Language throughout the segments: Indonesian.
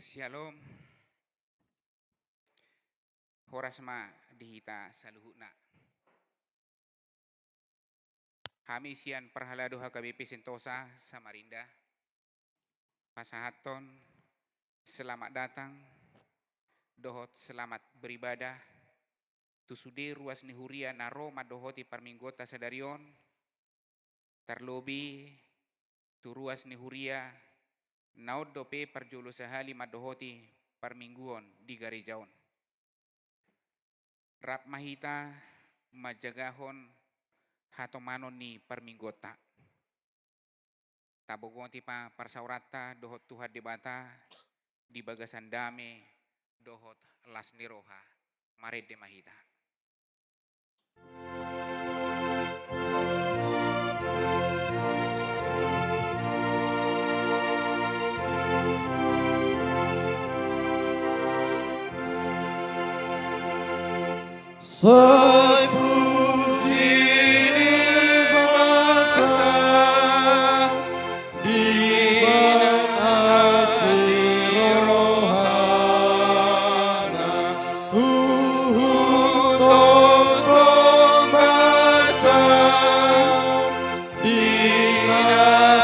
Shalom, horas ma dihita sa luhuna. Kami siyan perhaladuha KBP Sentosa Samarinda. Pasahaton, selamat datang, dohot selamat beribadah. Tusude ruas ni huria naro madohoti parminggota sadarion. Terlobi tu ruas ni huria naod dope perjolo sahali madohoti parmingguon di Garijaon. Rap mahita majagahon hatomanon ni parminggota. Tabogon ti pa parsaurata dohot tuhad debata di bagasan dame dohot las niroha mared de mahita. Sai puji Bapa di asih rohana totong basa di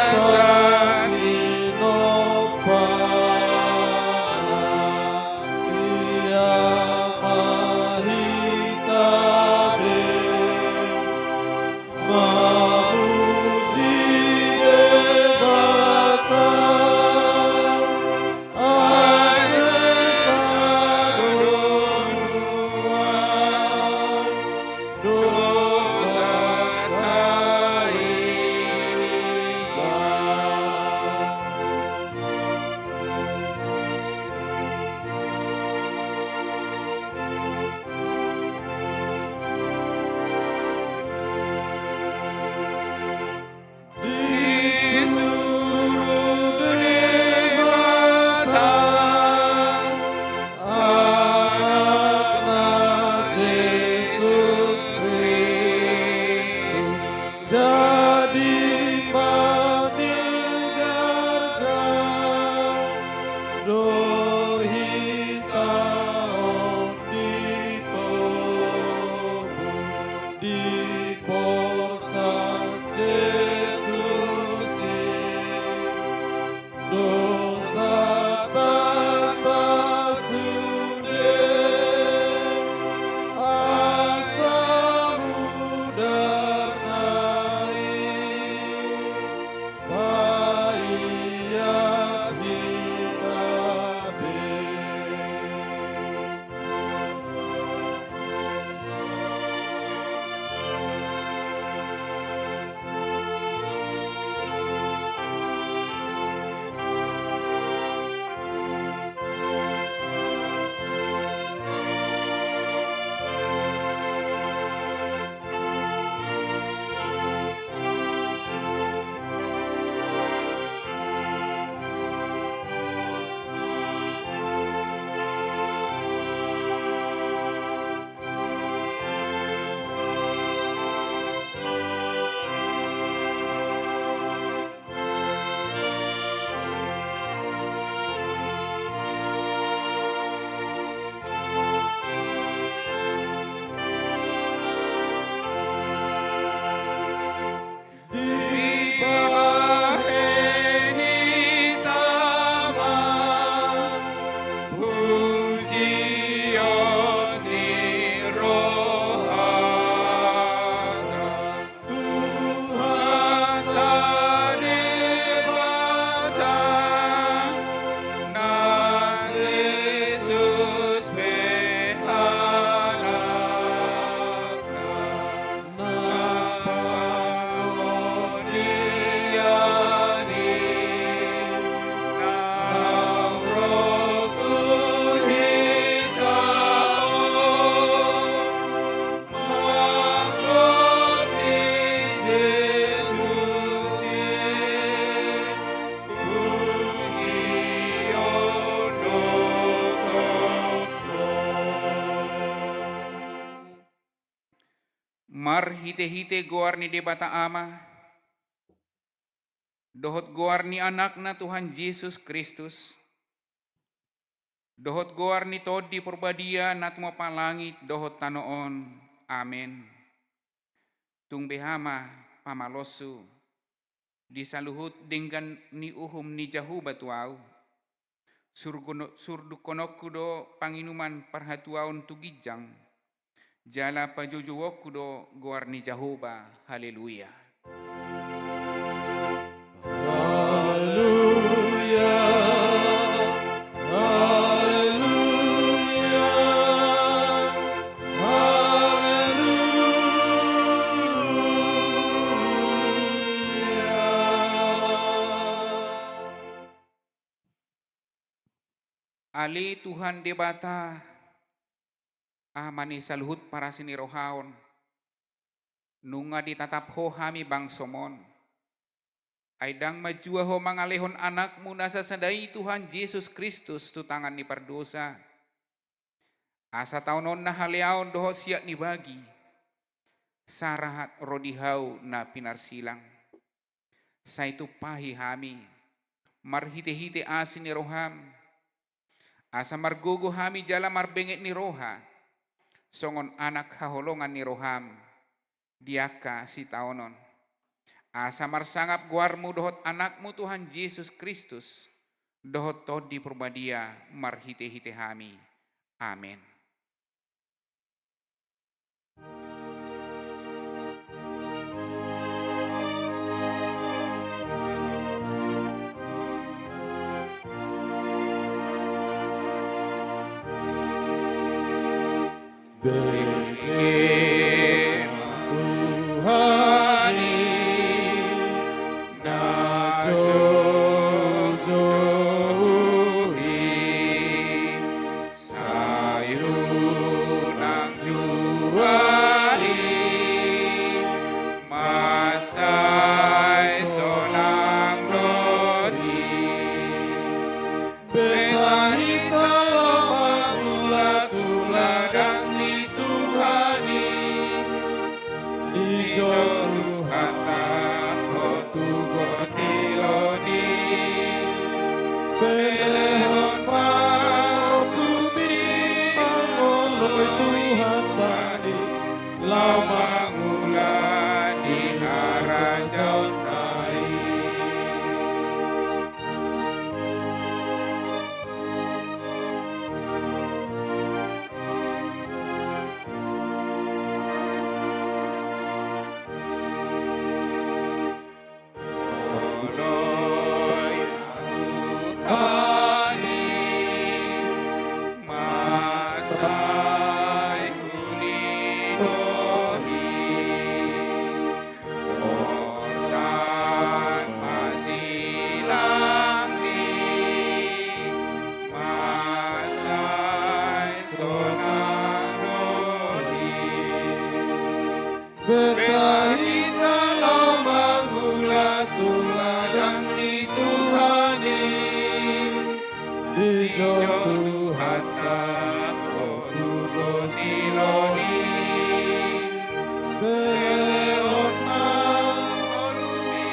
asani nopana ia mamuji Debata asesadonuan dosa jadi patinggarga dohita di tobu di posan Yesus dosa tasa sude asa mudar Paias hitabe Mar hite-hite goar ni debata ama, dohot goar ni anak na Tuhan Yesus Kristus, Dohot goar ni todi porbadia natmo palangit dohot tanoon. Amen. Tung behama pamalosu disaluhut dengan ni uhum ni jahu batuau. Surdukonokku do panginuman parhatuaun tugijang. Jala pajujuwokku do goar ni jahuba. Haleluya. Haleluya. Haleluya. Haleluya. Ali Tuhan debata amani saluhut para sini rohaon. Nunga ditatap ho hami bangsomon. Aidang majua ho mangalehon anakmu nasa sadai Tuhan Yesus Kristus tu tangan ni perdosa. Asa taunon na haleaon doho siak ni bagi. Sarahat rodihau na pinarsilang. Sa itu pahi hami. Marhite-hite asin ni roham. Asa margugo hami jala marbengit ni roha. Songon anak haholongan ni roham. Diaka si taonon. Asa marsangap guarmu dohot anakmu Tuhan Yesus Kristus. Dohot todi perbadia marhite-hite hami. Amin. Beke Tuhani na jojohi sayu nang juai masai sonang dodi betahita lama tula-tula di Tuhani di Tuhan tak gotiloni pelehon mau tumi mangoloi Tuhan tadi lama mula di harajon nai. Betahita lama mula tuladang di Tuhani di Tuhan tak gotiloni beleon mangolumi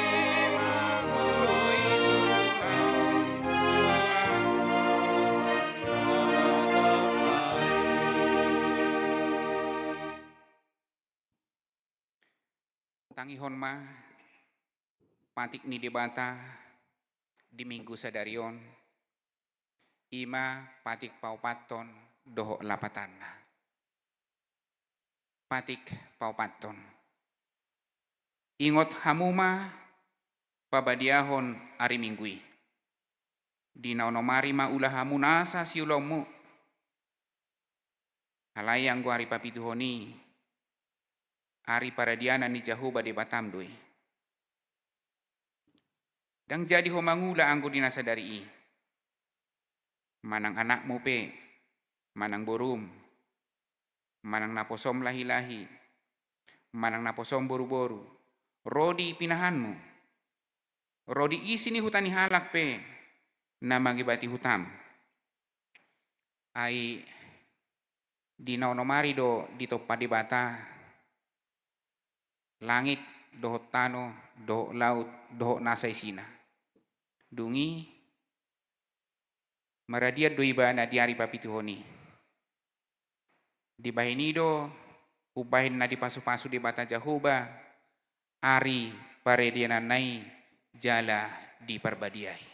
mangoloi Tangihon ma patik ni debata di minggu sadarion ima patik paupaton doho lapatan patik paupaton ingot hamuma pabadiahon ari minggui di naonomari ma ulah hamunasa siulomu halayang gua ari papituhoni Ari paradiana ni Jahoba di Batamdui. Dang jadi ho mangula anggo dinasadari. Manang anakmu pe, manang borum, manang naposom lahi-lahi, manang naposom boru-boru. Rodi pinahanmu. Rodi isi ni hutani halak pe, na magibati hutam. Ai di naonomari do di toppa di bata. Langit dohot tano, dohot laut, dohot nasay sina. Dungi Maradia do ibana di hari papituhoni. Di bahinido, ubahin na di pasu-pasu di bata Jahoba, ari parediananai jala di perbadiai.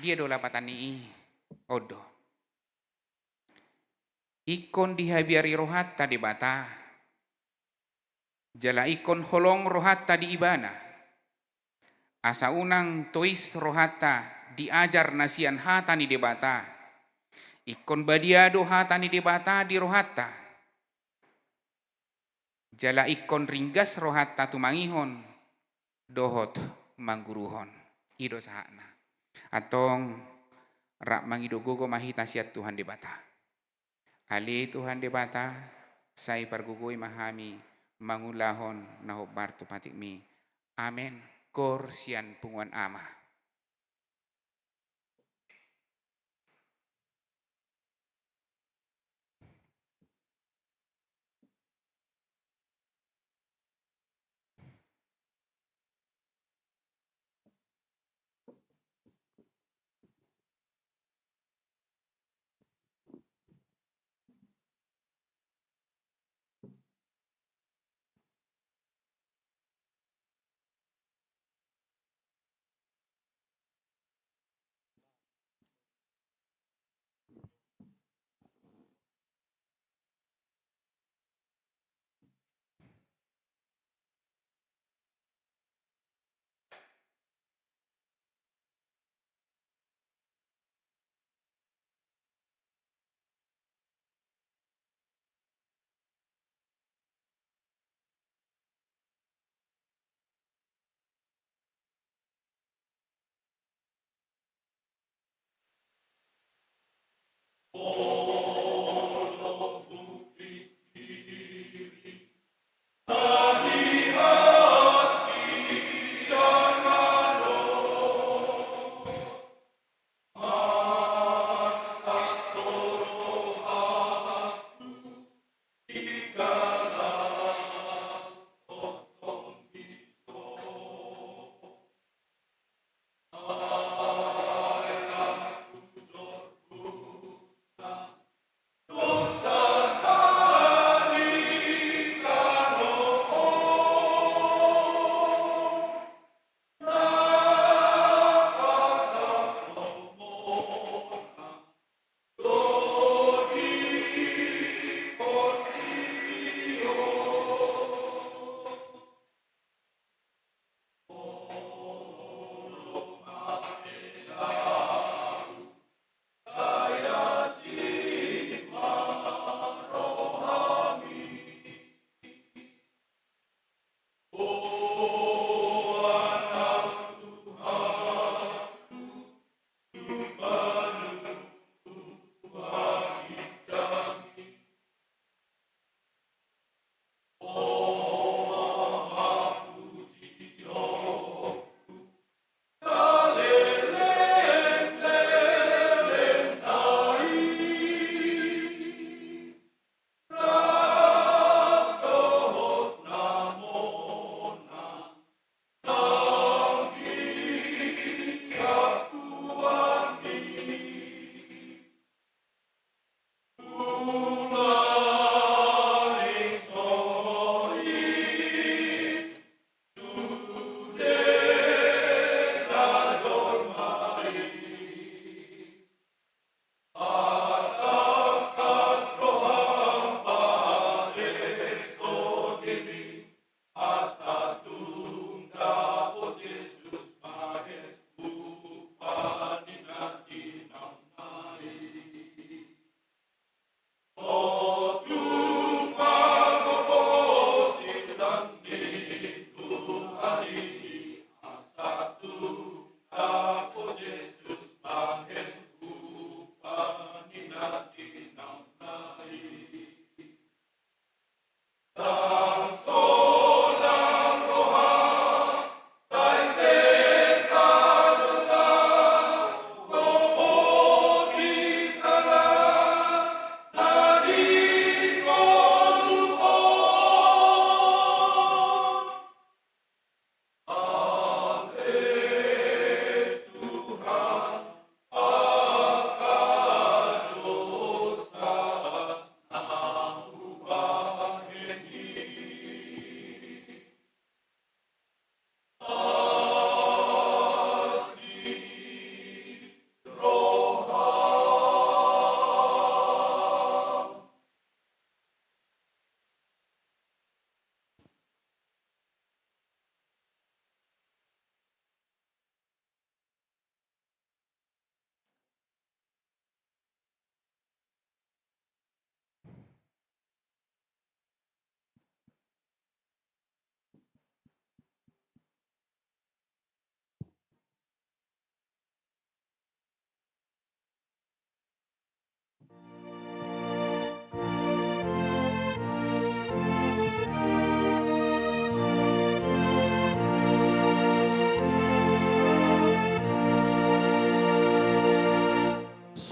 Dia do lapatan ni odo. Ikon dihabiari rohatta di bata, jala ikon holong rohatta di ibana. Asa unang tois rohatta diajar nasian hata ni debata. Ikon badiado hata ni debata di rohatta. Jala ikon ringgas rohatta tumangihon dohot mangguruhon. Ido sahana. Atong rak mangido gogo mahita siat Tuhan debata. Ali Tuhan debata sai pargugoi mahami mangulahon nahobar tu patik mi. Amen. Kor sian punguan ama.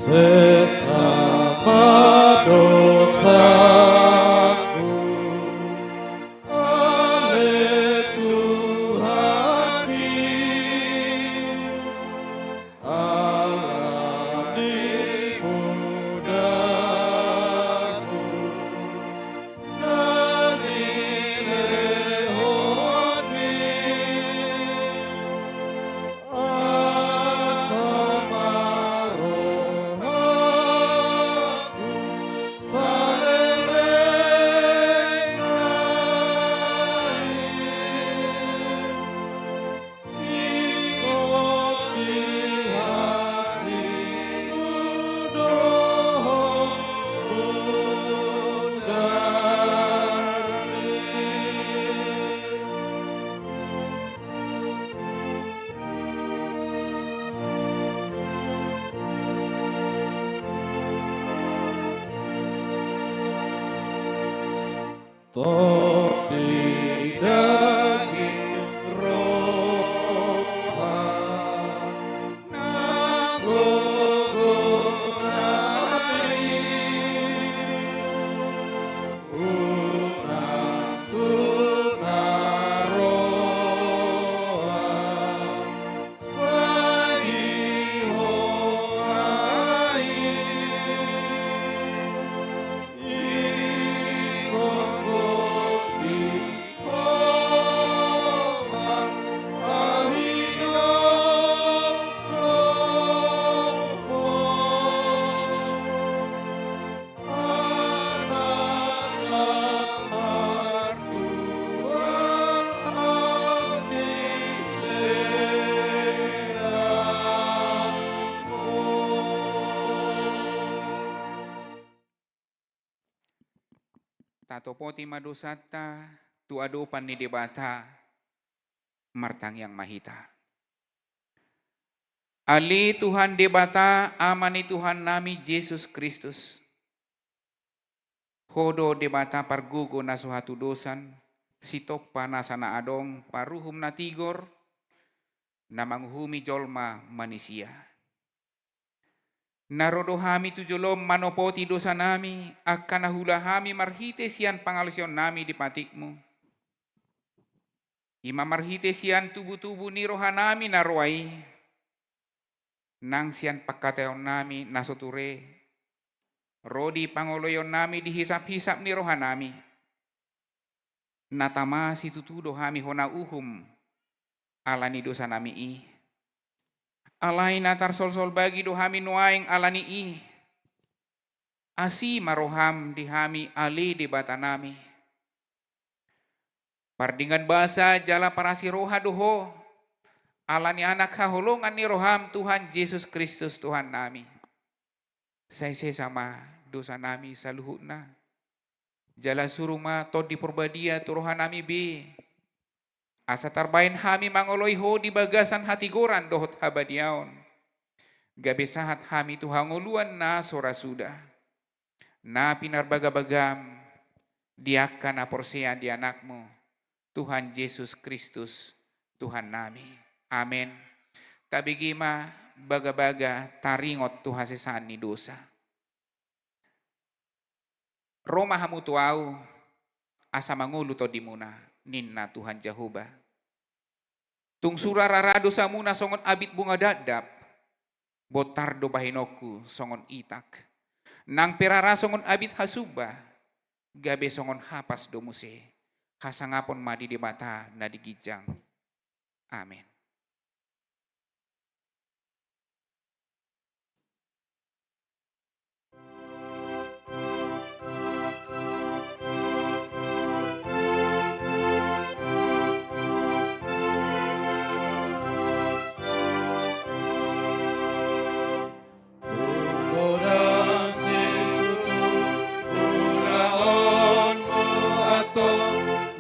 sesama dosaku. Ale Tuhani, alani mudaku, nani lehoni, asama rohaku, Topi daging roha nagogonai unang tunaroa sanihongai Tatopoti madosata, tu adopan ni debata, martang yang mahita. Ali Tuhan debata, amani Tuhan nami Yesus Kristus. Hodo debata pargugo na suhatu dosan, sitok panasana adong paruhum na tigor, na manghumi jolma manisia. Narodo hami tujolom manopoti dosa nami, akan nahula hami marhite sian pangalusion nami di patikmu. Ima marhite sian tubuh-tubuh ni rohanami naruai, nang sian pakateon nami nasoture, rodi pangoloyon nami dihisap-hisap ni rohanami. Natama si tutudo hami hona uhum, alani dosa nami i. Alai natar sol-sol bagi dohami nuaing alani i. Asi maroham dihami ali di bata nami. Pardingan basa jala parasi roha doho. Alani anak haholongan ni roham Tuhan Yesus Kristus Tuhan nami. Saya sama dosa nami saluhutna. Jala suruma tod di perbadia tu roha nami be. Asa tarbain hami mangoloi ho di bagasan hati goran dohot habadiaon. Gabe sahat hami tu hangoluan na sora sudah. Na pinar baga-bagam diakan aporsean di anakmu. Tuhan Yesus Kristus Tuhan nami. Amin. Tabigima baga-baga taringot tu hasesaan ni dosa. Roma hamu tuau asa mangulu to dimuna. Ninna Tuhan Jehovah. Tung surarara dosa muna songon abit bunga dadap. Botardo bahinoku songon itak. Nang perara songon abit hasuba. Gabe songon hapas domuse. Hasangapon madi di mata na digijang. Amin.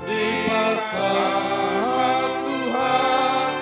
Di masa Tuhan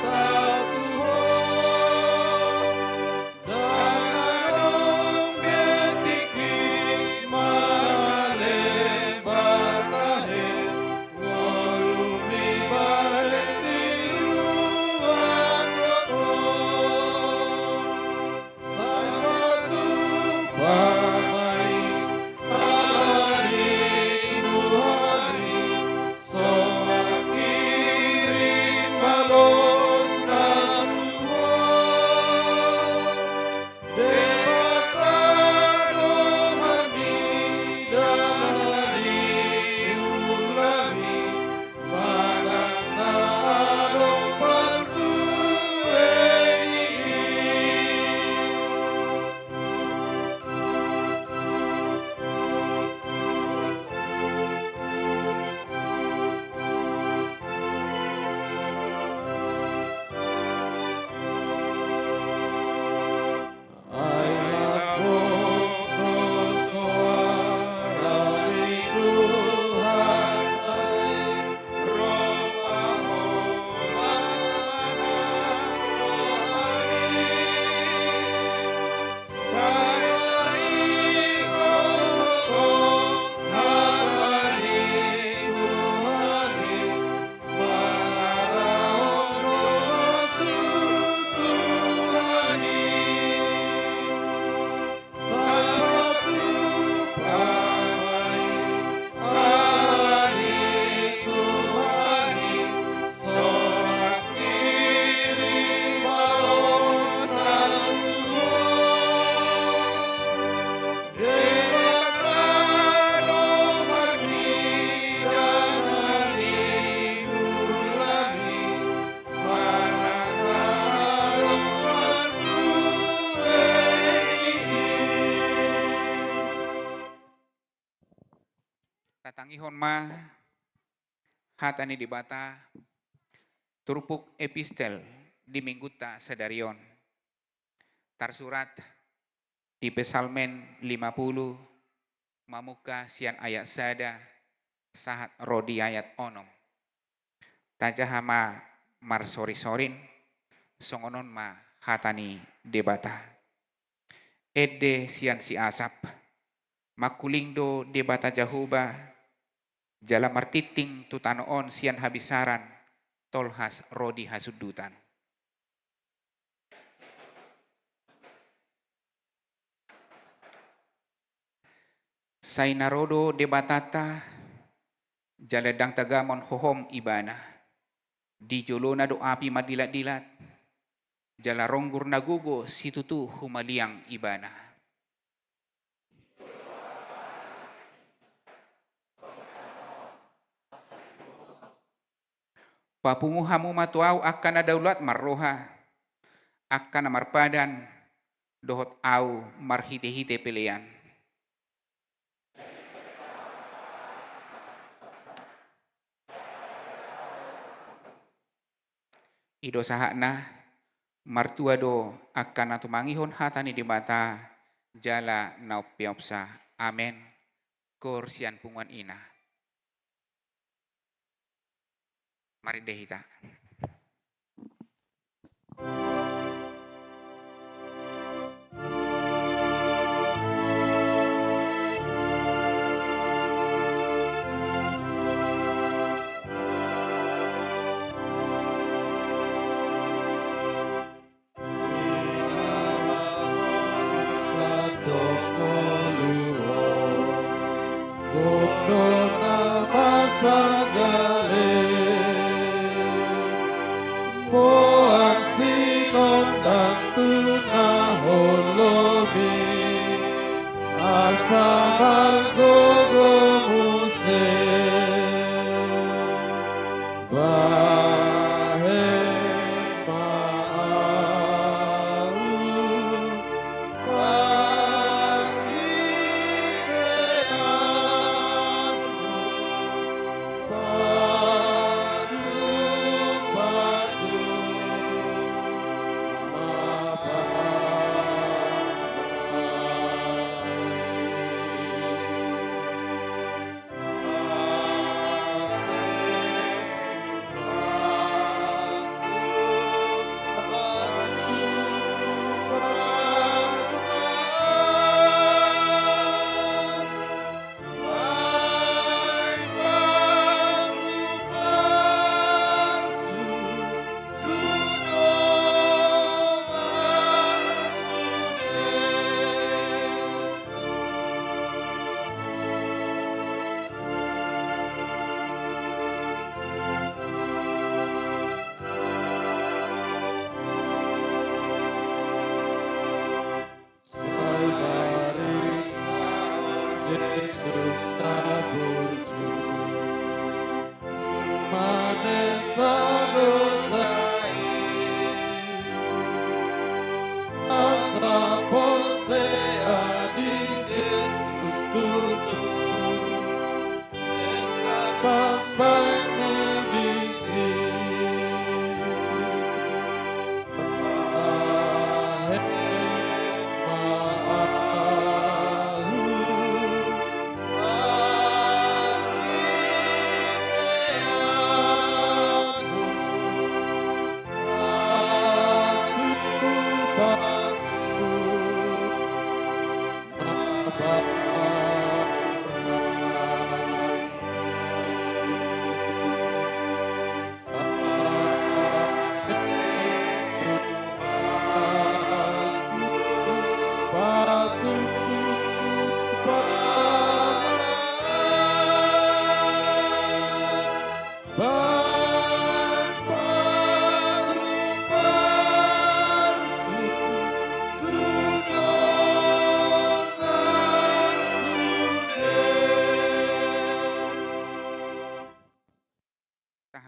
Tangihon ma hatani di bata turpuk epistel di mingguta sedarion. Tarsurat di Pesalmen 50 mamuka sian ayat sada sahat rodi ayat onom. Tajahama marsori-sorin songonon ma hatani debata. Ede sian si asap makulingdo debata jahuba jala martiting tutanoon sian habisaran tolhas rodi hasudutan. Sainarodo debatata jaledang tagamon hohom ibana. Di jolona do api madilat-dilat. Jala ronggur nagugo situtu humaliang ibana. Papunguhamu matuau akan adaulat marroha. Akan marpadan dohot au marhite-hite pelean. Ido sahakna martua do akan atumangihon hatani di mata jala naupiopsa. Amen. Korsian punguan ina. Mari dehita.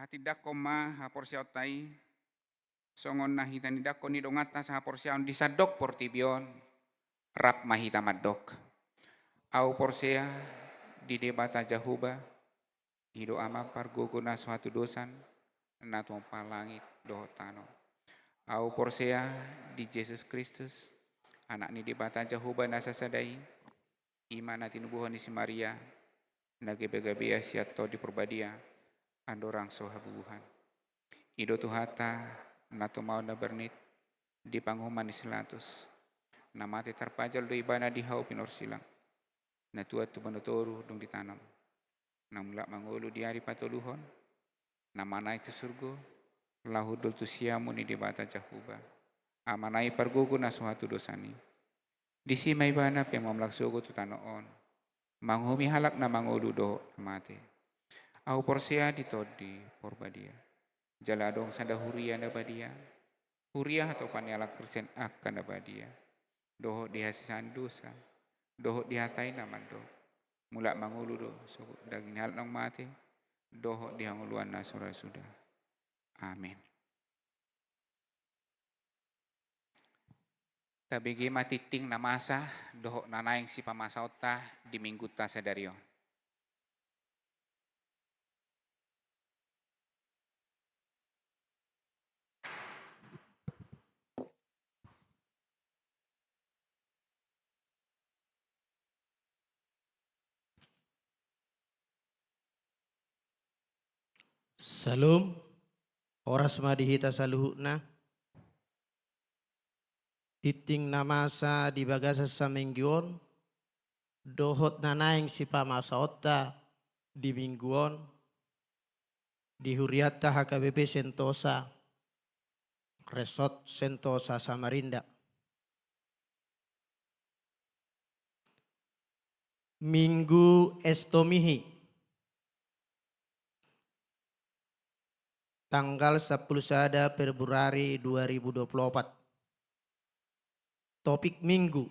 Tidak koma haporsiautai songon nahita nidak koni dongata sa haporsiaun disadok portibion rap mahita madok au porsea di debata Jahuba, ido ama pargogo na suatu dosan, na tumpah langit dohotano. Au porsea di Yesus Kristus, anak ni debata Jahuba na sasadai, iman na tinubuhan ni si Maria, nagibagabia siya to di perbadia, andorang sohabuhan. Ido tuhata, na tumaw na bernit, di panghuman ni Silatus, na mati terpajal do ibana di hau pinor silang, na tuat tu manotoru dong ditanam, na mulak mangulu di hari patuluhon, na manai tu surgo, lahudul tu siamu ni debata Jahuba, amanai pargugu na suatu dosani. Di si may bana pe mamlaksugo tu tanoon, manghumi halak na mangulu do mate. Au porsia di todi porbadia, jaladong sanda huria na badia, huria atau panialak kersen akan na badia, doho di hasisan dosa, doho di hatai namando, mulak mangulu do so daging hal nang mate, doho di hanguluan na sudah. Amin. Tabigi matiting na masa, doho nanayang si pamasaota di minggu ta sadario. Salum, oras madihita saluhuna. Titing namasa di bagasa sa mingguon, dohot nanaing si pamasaota di mingguon, di Huriata HKBP Sentosa, Resort Sentosa Samarinda. Minggu Estomihi, tanggal 10 Februari 2024. Topik minggu.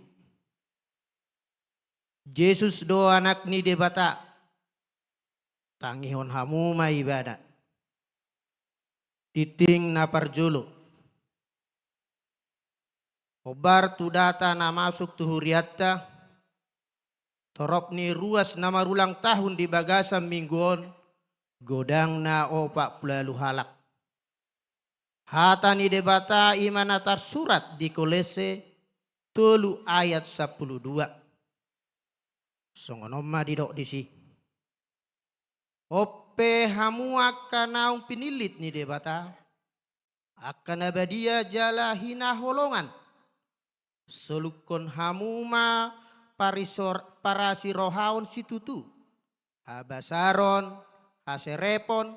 Yesus do anak ni debata. Tangihon hamu ma ibadah. Titing na parjolo. Obar tu data na masuk tu huriatta. Torop ni ruas na marulang tahun di bagasam mingguon. Godang na opak pulalu halak. Hata ni debata imanatar surat di Kolese telu ayat 12. Songonoma didok disi. Ope hamu akan naung pinilit ni debata. Akan abadia jala hina holongan. Solukon hamuma parasi rohaon situtu. Habasaron, haserepon,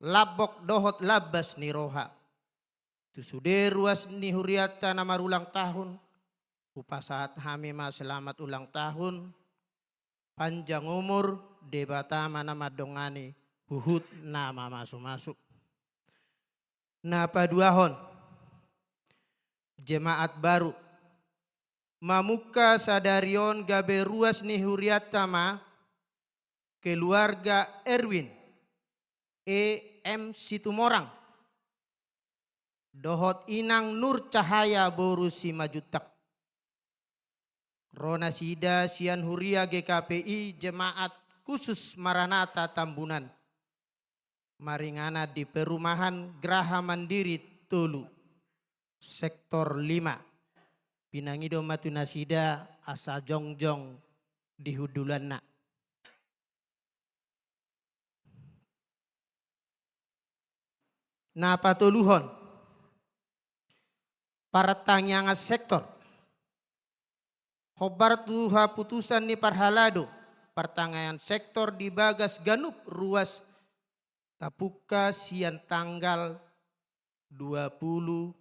labok dohot labas ni roha. Tusude ruas ni huriata na marulang tahun. Upasahat hami ma selamat ulang tahun. Panjang umur debata mana madongani huhut nama masuk-masuk. Napa duahon. Jemaat baru. Mamuka sadarion gabe ruas ni huriata ma. Keluarga Erwin. E.M. Situmorang. Dohot inang Nur Cahaya Borusi Majutak. Rona Sida Sian Huria GKPI Jemaat Khusus Maranatha Tambunan. Maringana di Perumahan Graha Mandiri Tolu. Sektor 5. Pinangido Matuna Sida asa jongjong di Hudulanna. Napa toluhon. Para tangyanga sektor. Khobar tuha putusan ni parhalado. Pertangaian sektor di bagas ganup ruas tapuka sian tanggal 20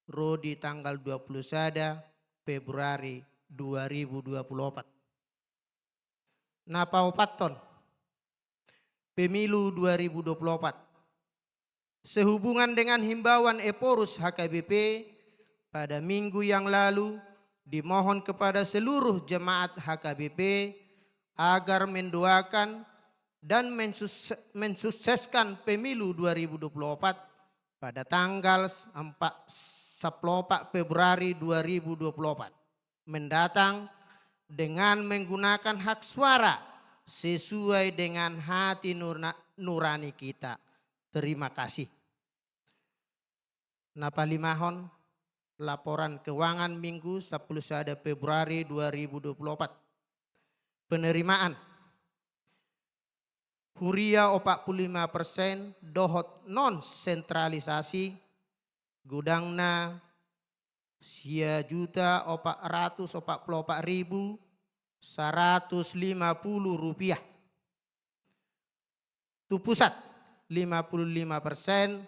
rodi tanggal 21 Februari 2024. Napa opaton pemilu 2024. Sehubungan dengan himbauan Eporus HKBP pada minggu yang lalu, dimohon kepada seluruh jemaat HKBP agar mendoakan dan mensukseskan pemilu 2024 pada tanggal 4 Februari 2024 mendatang dengan menggunakan hak suara sesuai dengan hati nurani kita. Terima kasih. Napa limahon laporan keuangan minggu 10 Februari 2024. Penerimaan Huria 45% dohot non sentralisasi gudangna sia juta 444.150 rupiah. Tu pusat 55%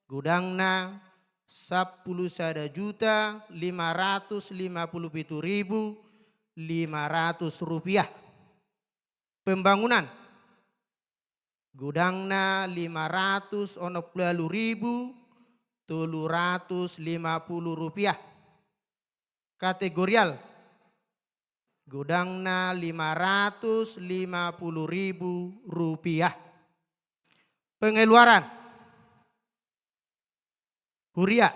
gudangna 10.557.500 rupiah. Pembangunan gudangna 560.350 rupiah. Kategorial gudangna 550.000 rupiah. Pengeluaran Huria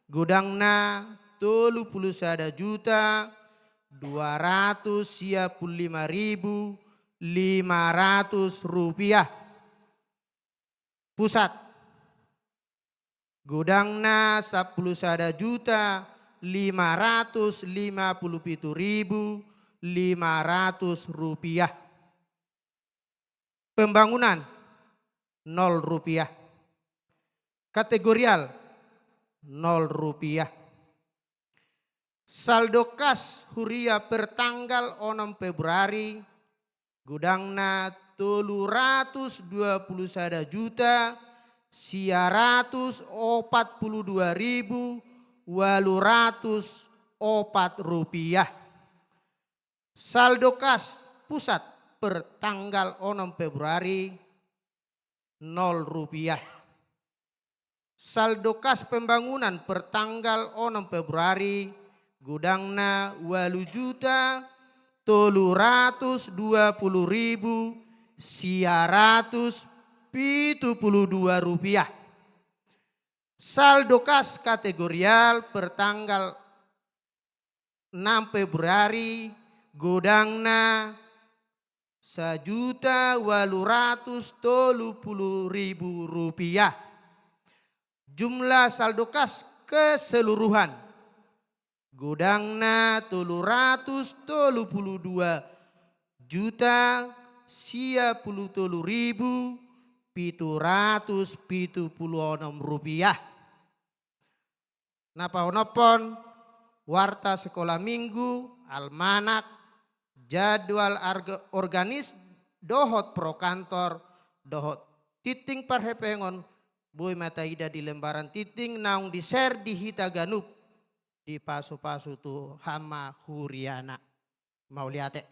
gudangna 31.255.500 rupiah. Pusat gudangna 11.557.500 rupiah. Pembangunan 0 rupiah. Kategorial 0 rupiah. Saldo kas Huria per tanggal 6 Februari gudangna 342.404 rupiah. Saldo kas pusat per tanggal 6 Februari 0 rupiah. Saldo kas pembangunan per tanggal 6 Februari gudangna 8.320.172 rupiah. Saldo kas kategorial per tanggal 6 Februari gudangna 1.830.000 rupiah. Jumlah saldo kas keseluruhan gudangna 322.063.776 rupiah. Napa-nopon warta sekolah minggu, almanak, jadwal organis, dohot pro kantor, dohot titing parhepengon, boy mataida di lembaran titing, naung di share di Hitaganup, di pasu-pasu tu hama Huriana. Mau lihat.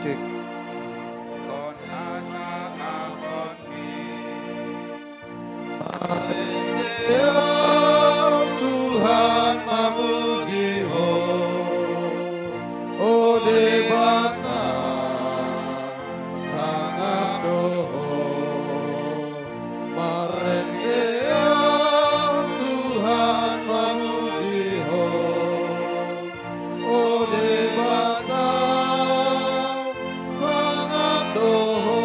Kon asa akon Ya Tuhan memuji oh debata sangat doho marende ya Tuhan memuji oh debata sangat doho.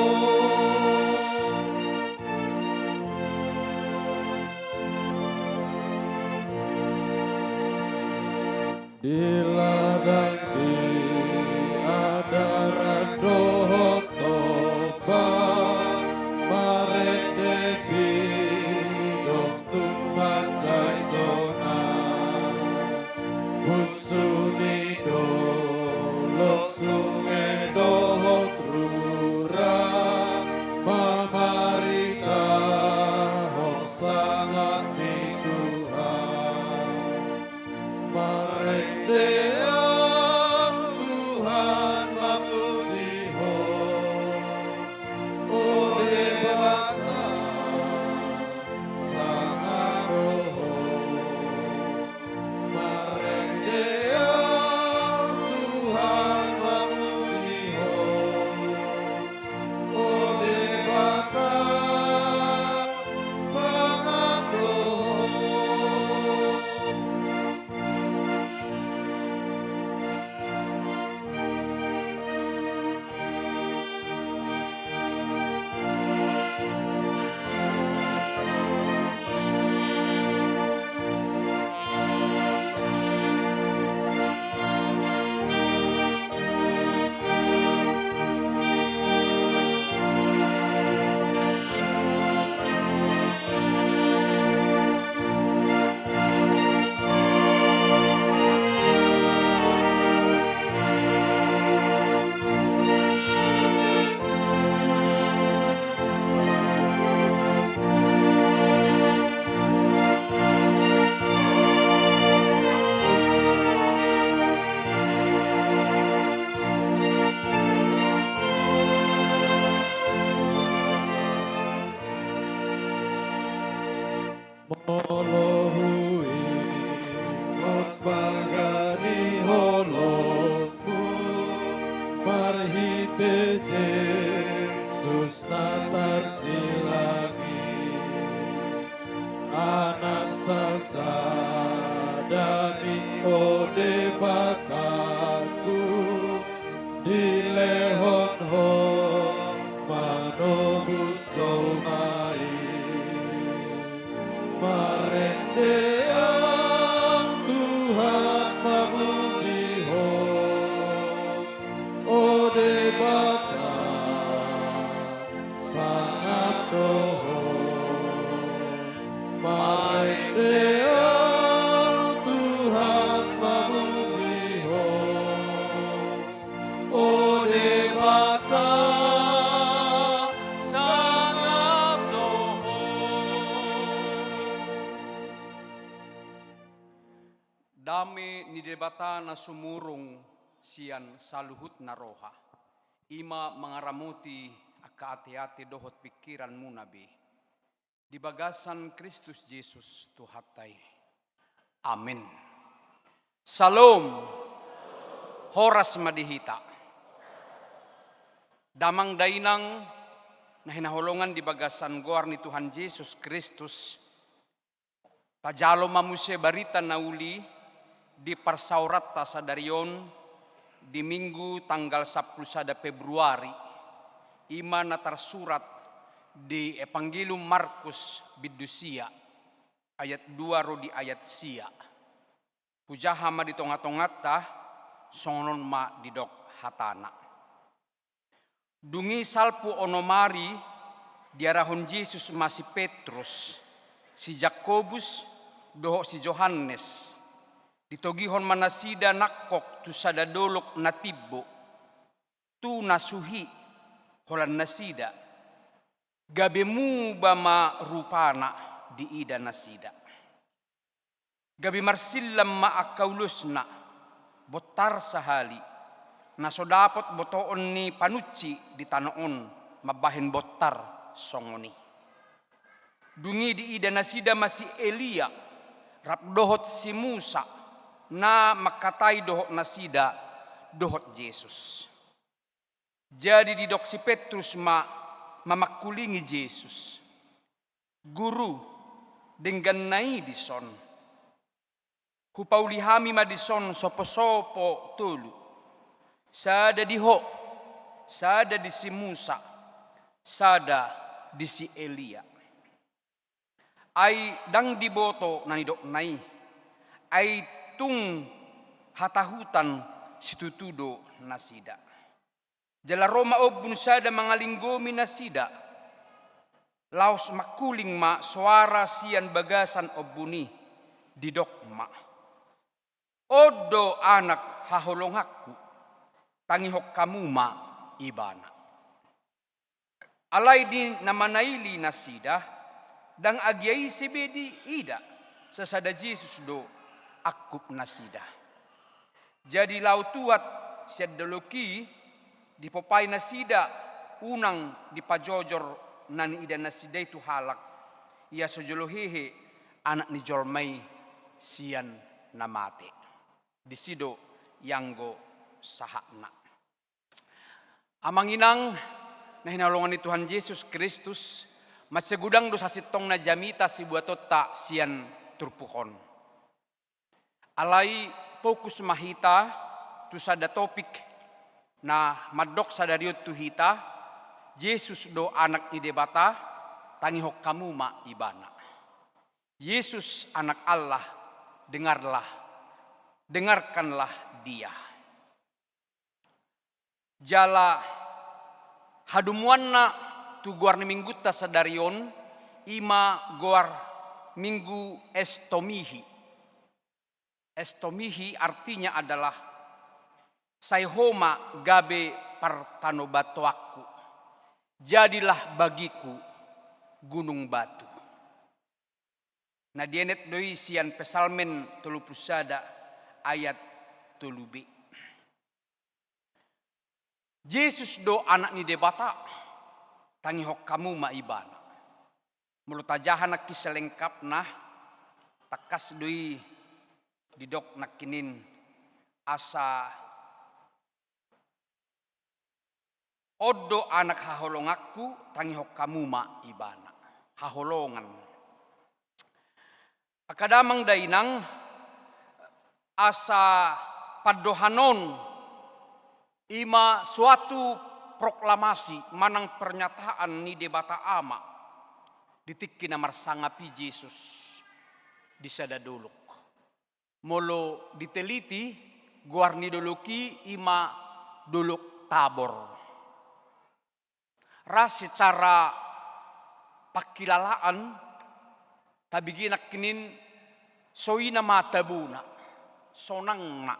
Di ladang di Kahite Jesus na tarsilagi anak sasadani ode bataku dilehon ho manobus dolmai marendeang Tuhan memuji ho ode bata sangat doho marendeang Tuhan memuji ho ode bata sangat doho. Dame ni debata na sumurong sian saluhut na roha. Ima mangaramuti akaati-ati dohot pikiran mo nabi. Di bagasan Kristus Jesus tuhatay. Amen. Salom. Horas madihita. Damang dainang na hinahulungan di bagasan goar ni Tuhan Jesus Kristus. Tajalo mamuse barita na uli di parsaurata sa darion di Minggu tanggal 10 Februari ima na tersurat di Evangelium Markus bidusia ayat 2 rodi ayat sia. Pujaha ma di tongat-tongat ta sonon ma didok hatana. Dungi salpu onomari diarahon Yesus masih Petrus, si Jakobus, doho si Johannes. Ditogihon manasida nakok tu sada dolok natibbo tu nasuhi holan nasida gabemu bama rupana di ida nasida gabi marsillam ma akaulusna botar sahali nasodapot botoon ni panucci di tanoon mabahin botar songoni dungi di ida nasida masih Elia rapdohot si Musa na makatay dohot nasida dohot Jesus. Jadi didok si Petrus mamakulingi Jesus. Guru dengan nai dison. Hupaulihami madison sopo-sopo tulu. Sada diho, sada di si Musa, sada di si Elia. Ay dang diboto na nidok nai. Ay tung hatahutan situtudo nasida. Jala Roma obun sada mangalinggomi nasida. Laos makuling ma suara sian bagasan obuni didok ma. Odo anak haholongakku tangihok kamu ma ibana. Alay di namanaili nasida dang agyai sebedi ida sasada Jesus do akup nasida. Jadi lau tuat siadoloki di popai nasida unang di pajojor nani ida nasida itu halak. Ia sojolohehe anak ni jormai sian namate. Disido yanggo sahakna. Amanginang na hinalongan ni Tuhan Yesus Kristus masegudang dosa sitong na jamita si buatota sian turpuhon. Alay fokus mahita tu sada topik na madok sa dariot tu hita Yesus do anak ni debata tangihok kamu ma ibana. Yesus anak Allah, dengarkanlah dia. Jala hadumuanna tu guar ni minggu ta sa darion ima guar minggu estomihi. Estomihi artinya adalah sayhoma gabe partanobatoaku. Jadilah bagiku gunung batu. Nah dienet doi sian pesalmen 30 ayat 3b. Yesus do anak ni debata tangihok kamu maibana. Mulut ajahan nak kiselengkap nah takas doi didok nakinin asa Odo anak haholongakku tangihok kamuma ibana. Haholongan. Akadamang dainang asa padohanon ima suatu proklamasi manang pernyataan ni debata ama ditikki namar sangapi Yesus di sadaduluk. Molo diteliti guarni duluki ima duluk Tabor. Ras secara pakilalaan tabiginak kinin soina matabuna sonang na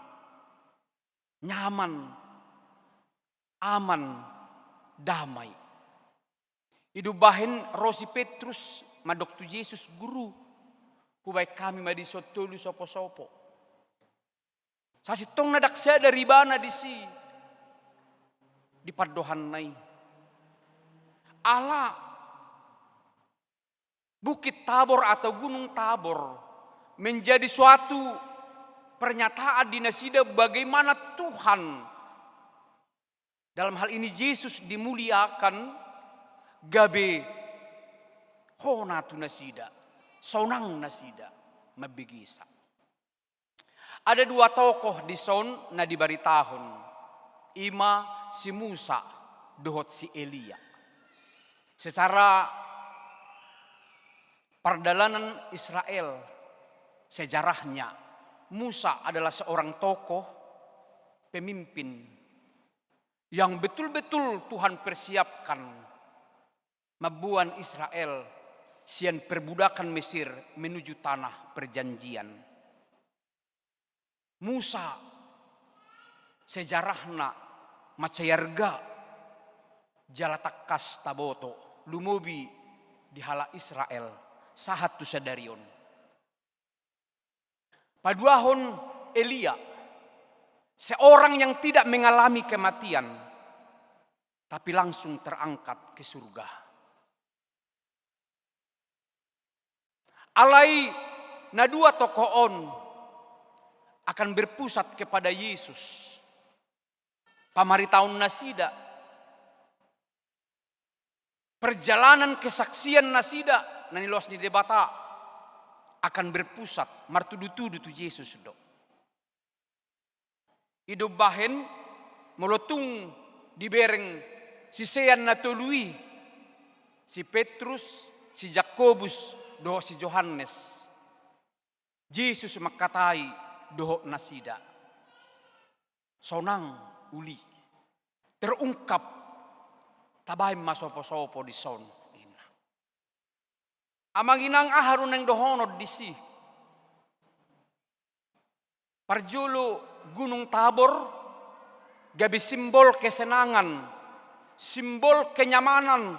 nyaman aman damai. Idubahin Rosi Petrus madok tu Yesus guru hubay kami madisotulu sopo-sopo. Sasitong nadaksa dari bana di padohan nai. Ala Bukit Tabor atau Gunung Tabor menjadi suatu pernyataan di nasida bagaimana Tuhan dalam hal ini Yesus dimuliakan gabe hona tu nasida sonang nasida mabigisa. Ada dua tokoh di son na dibari tahun. Ima si Musa dohot si Elia. Secara perjalanan Israel sejarahnya Musa adalah seorang tokoh pemimpin yang betul-betul Tuhan persiapkan mabuan Israel sian perbudakan Mesir menuju tanah perjanjian. Musa sejarahna macayarga jalatakas taboto lumobi di hala Israel sahat tu sadarion. Paduahon Elia seorang yang tidak mengalami kematian tapi langsung terangkat ke surga. Alai na dua tokoh on akan berpusat kepada Yesus. Pamari tahun nasida. Perjalanan kesaksian nasida nani luas di debata akan berpusat martudu-tudu tu Yesus do. Hidup bahen molotung dibereng si sean natului si Petrus, si Jakobus, doho si Yohanes. Yesus makatai doho nasida. Sonang uli terungkap tabay masopo-sopo di son. Amang inang aharun ng dohonod di si. Parjulo Gunung Tabor, gabi simbol kesenangan, simbol kenyamanan.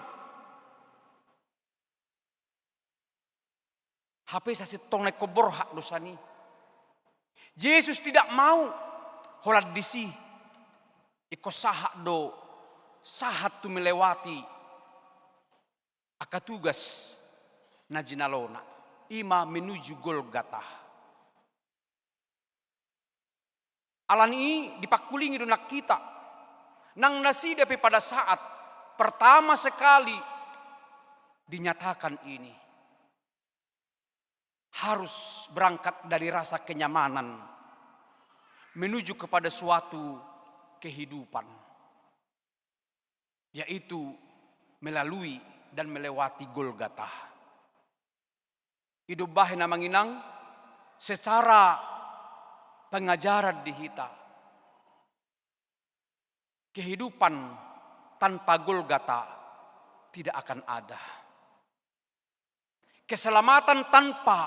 Hape sa sitong nagkoborha dosani. Yesus tidak mau holad di si. Iko sahat do, sahat tu melewati. Akatugas na jinalona. Ima menuju Golgata. Alan ini dipakulingi dunak kita. Nang nasidapi pada saat pertama sekali dinyatakan ini. Harus berangkat dari rasa kenyamanan. Menuju kepada suatu kehidupan. Yaitu melalui dan melewati Golgata. Hidup bahin namang inang secara pengajaran di hita. Kehidupan tanpa Golgata tidak akan ada. Keselamatan tanpa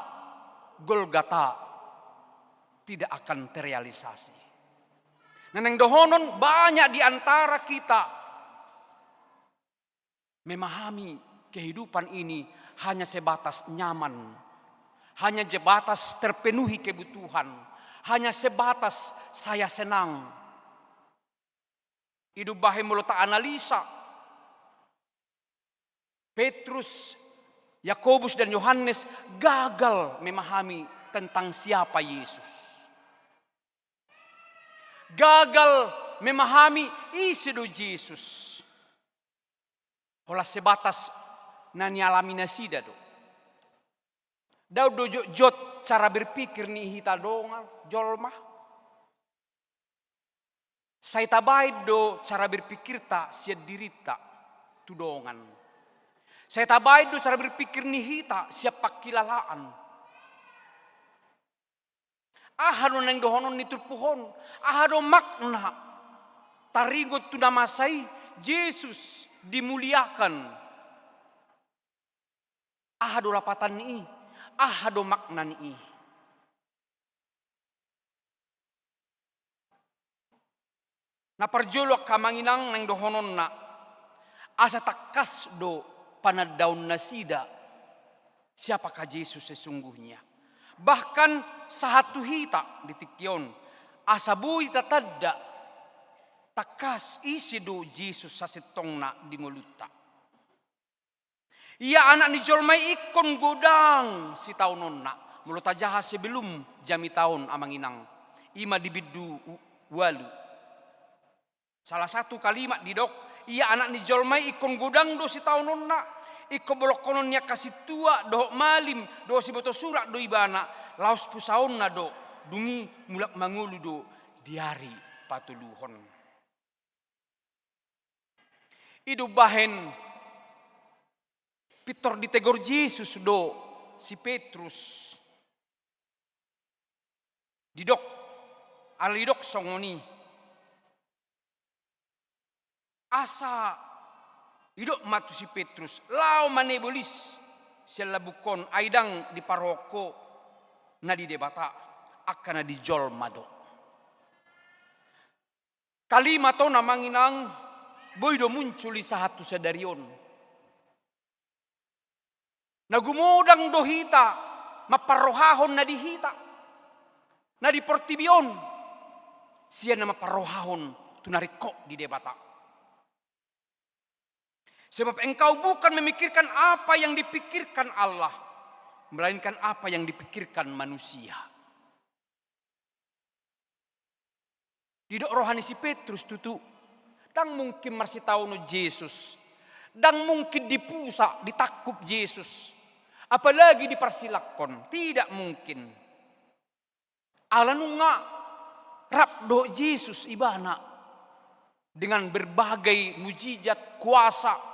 Golgata tidak akan terrealisasi. Neneng dohonon banyak di antara kita memahami kehidupan ini hanya sebatas nyaman. Hanya sebatas terpenuhi kebutuhan. Hanya sebatas saya senang. Hidup bahe mulut analisa. Petrus, Yakobus dan Yohanes gagal memahami tentang siapa Yesus. Gagal memahami isi do Yesus. Hola sebatas na nialami nasida do. Daw do jot cara berpikir ni hita dongal jolma. Saya tabai do cara berpikir tak siad dirita tudongan. Saya tabai do cara berpikir ni hita siap pakilalaan. Ahado nang dohonon ni turpuhon, ahado makna tarigot tu namasai Yesus dimuliakan. Ahado lapatan ni, ahado makna ni. Na parjolok kamanginang nang dohonon na asa takas do panadaun nasida siapakah Yesus sesungguhnya. Bahkan satu hita di tikyon asa bui tatadda takas isi do Yesus sasetong na di muluta. Ia anak ni jolmai ikon godang si taunon na mulut aja sebelum jami tahun amanginang ima dibidu walu. Salah satu kalimat di dok, ia anak ni jolmai ikon godang do si taunon na iko bolok kononnya kasih tua do malim do si boto surat do ibana laos pusaon na do dungi mulak mangulu do diari patuluhon. Idu bahen pitor ditegor Yesus do si Petrus didok alidok songoni asa idok matu si Petrus lau manebolis sila bukon aidang di paroko na di debata akan na di jol mado. Kalimat to namanginang boy do muncul di satu sadarion. Nagumudang do hita maparohahon na di hita na di portibion siya na maparohahon tunariko di debata. Sebab engkau bukan memikirkan apa yang dipikirkan Allah, melainkan apa yang dipikirkan manusia. Didok rohani si Petrus tutu, dang mungkin masih tahu no Yesus, dang mungkin dipusa, ditakup Yesus, apalagi dipersilakon, tidak mungkin. Allah nunga rabdo Yesus ibana dengan berbagai mujizat kuasa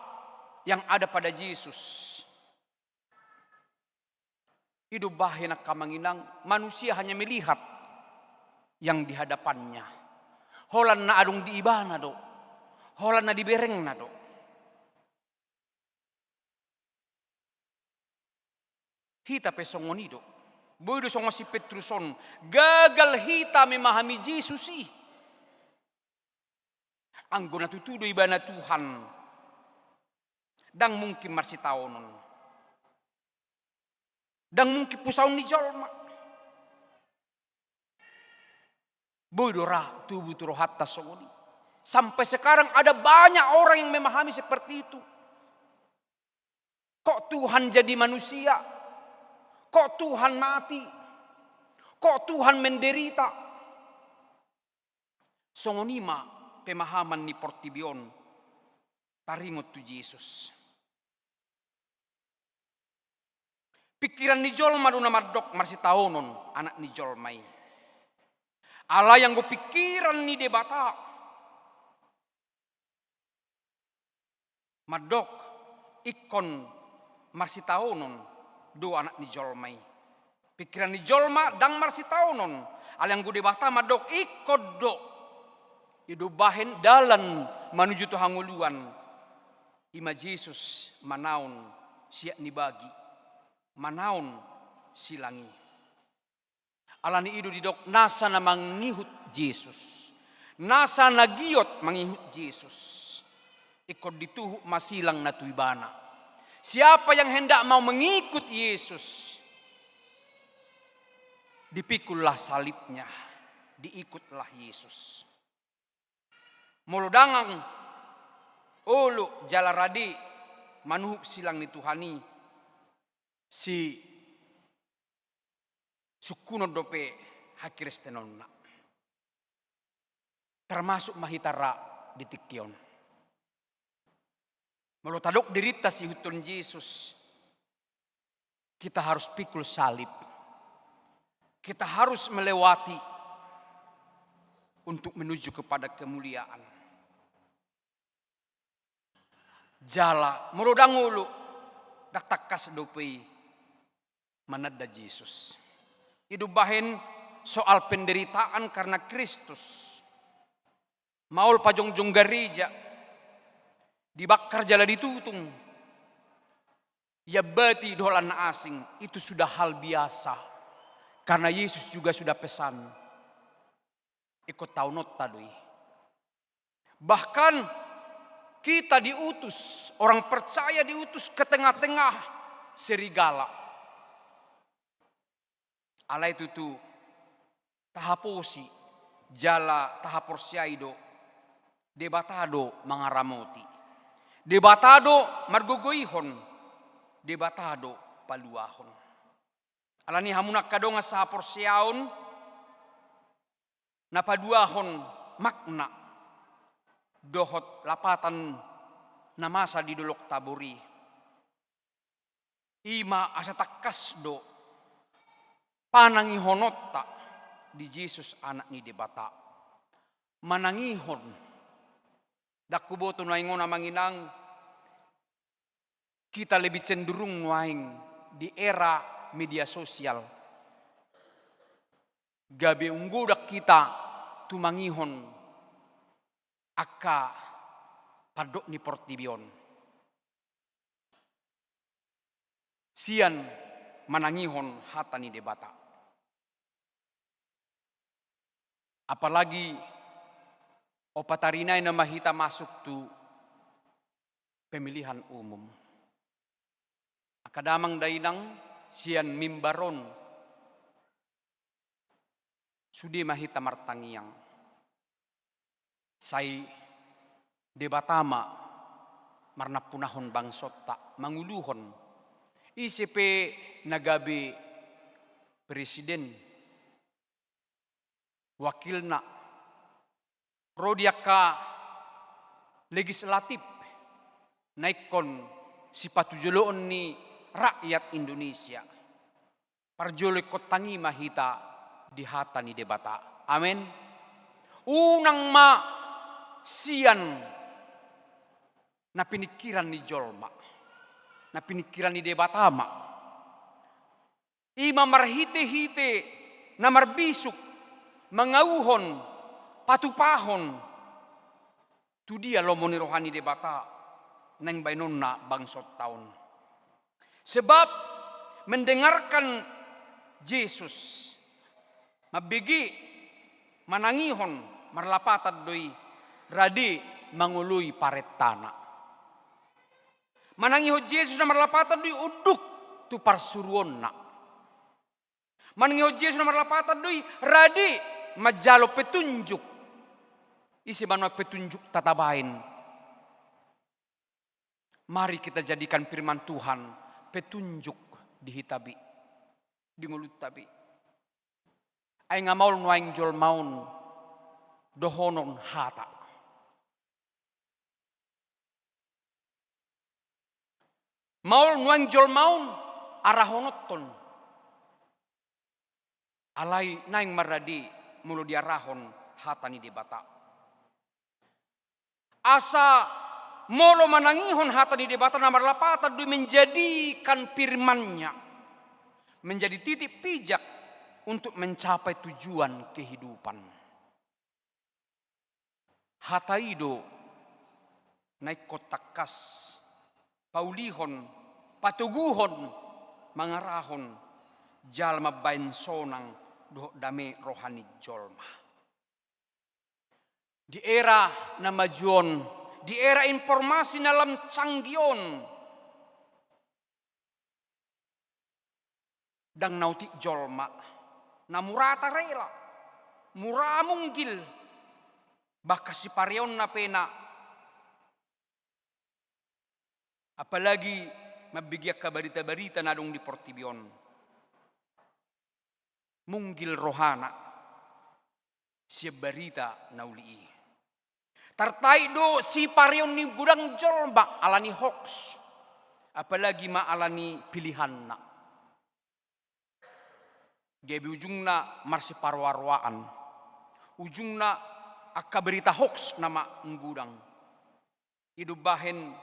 yang ada pada Yesus. Hidup bahaya kamanginang manusia hanya melihat yang di hadapannya. Holan na adung di ibana do. Holan na di bereng na do. Hita pesongoni do. Boy do songo si Petruson gagal hita memahami Yesus sih. Anggo natutudo ibana Tuhan. Dang mungkin masih taonon. Dang mungkin pusaun ni jolma. Bodora tubuh turuh hatta songoni. Sampai sekarang ada banyak orang yang memahami seperti itu. Kok Tuhan jadi manusia? Kok Tuhan mati? Kok Tuhan menderita? Songonima pemahaman ni portibion taringot tu Yesus. Pikiran ni jolma do namadok marsi taonon anak ni jolmai. Allah yang go pikiran ni debata. Madok ikon marsi taonon do anak ni jolmai. Pikiran ni jolma dang marsi taonon. Al yang go debata madok ikod do. Idu bahen dalan menuju tu hanguluan. Ima Yesus manaon siak ni bagi. Manaon silangi. Alani idu didok nasa na mangihut Yesus. Nasa na giot mangihut Yesus. Ikod dituhu masilang na tuibana. Siapa yang hendak mau mengikut Yesus, dipikullah salibnya, diikutlah Yesus. Muludangang ulu jalaradi manuhuk silang ni Tuhani. Si sukuno dope hakiristenonna. Termasuk mahitara di tiktion. Melotadok derita si hutun Yesus. Kita harus pikul salib. Kita harus melewati untuk menuju kepada kemuliaan. Jala melodang ulu dak takas dopei manada Yesus. Hidup bahen soal penderitaan karena Kristus. Maul pajongjong gereja dibakar jala ditutung. Ya bati dolan asing itu sudah hal biasa. Karena Yesus juga sudah pesan. Ikut tahu not tadui. Bahkan kita diutus, orang percaya diutus ke tengah-tengah serigala. Ala itu tuh tahaposi jala tahaporsiaido debatado mangaramoti. Debatado margogoihon, debatado paluahon. Alani hamunak kadonga sahapor siaon, napaduahon makna, dohot lapatan namasa di dolok taburi. Ima asa takas do, panangihonota di Yesus anak ni debata. Manangihon. Dakuboto nuaingon na manginang, kita lebih cenderung nuaing di era media sosial. Gabi unggudak kita tumangihon akka padok ni portibion. Sian manangihon hata ni debata. Apalagi opatarinay na mahita masuk tu pemilihan umum. Akadamang dainang siyan mimbaron. Sudi mahita martangiang. Say debatama marnapunahon bangsota manguluhon. Isipe nagabi presiden wakilna Prodiaka legislatif naikon si patujoloon ni rakyat Indonesia. Parjolo kotangi mahita di hata ni debata. Amin. Unang ma sian na pinikiran ni jolma. Na pinikiran ni debatama. Ima marhite-hite na marbisuk mangauhon patupahon tu dia lomoni rohani debata nang bainon na bangsot taon. Sebab mendengarkan Yesus mabigi manangihon marlapatad doi radi mangului paretana. Manangihon Yesus na marlapatad doi uduk tu parsuruon na. Manangihon Yesus na marlapatad doi radi majalo petunjuk. Isi manual petunjuk tatabain. Mari kita jadikan firman Tuhan petunjuk di hitabi. Di mulut tabi. Ay nga maul nuaing jol maun dohonon hata. Maul nuaing jol maun arahonoton. Alay naing maradi mulu diarahon hata ni debata. Asa molo manangihon hata di debata nomor lapatan dui menjadikan firman-Nya menjadi titik pijak untuk mencapai tujuan kehidupan. Hataido naik kotakas paulihon patuguhon mangarahon jalma bain sonang doh dame rohani jolma. Di era namajuon, di era informasi dalam canggion, dang nautik jolma, namurata rela, murah munggil, bakas si parion na pena, apalagi mabigyak ka barita-barita na dong di portibion, munggil rohana, siya barita naulii. Tartai do si parion ni gudang jolma alani hoax. Apalagi ma alani pilihan na. Gabi ujungna marsi parwarwaan. Ujungna akka berita hoax nama gudang. Hidup bahen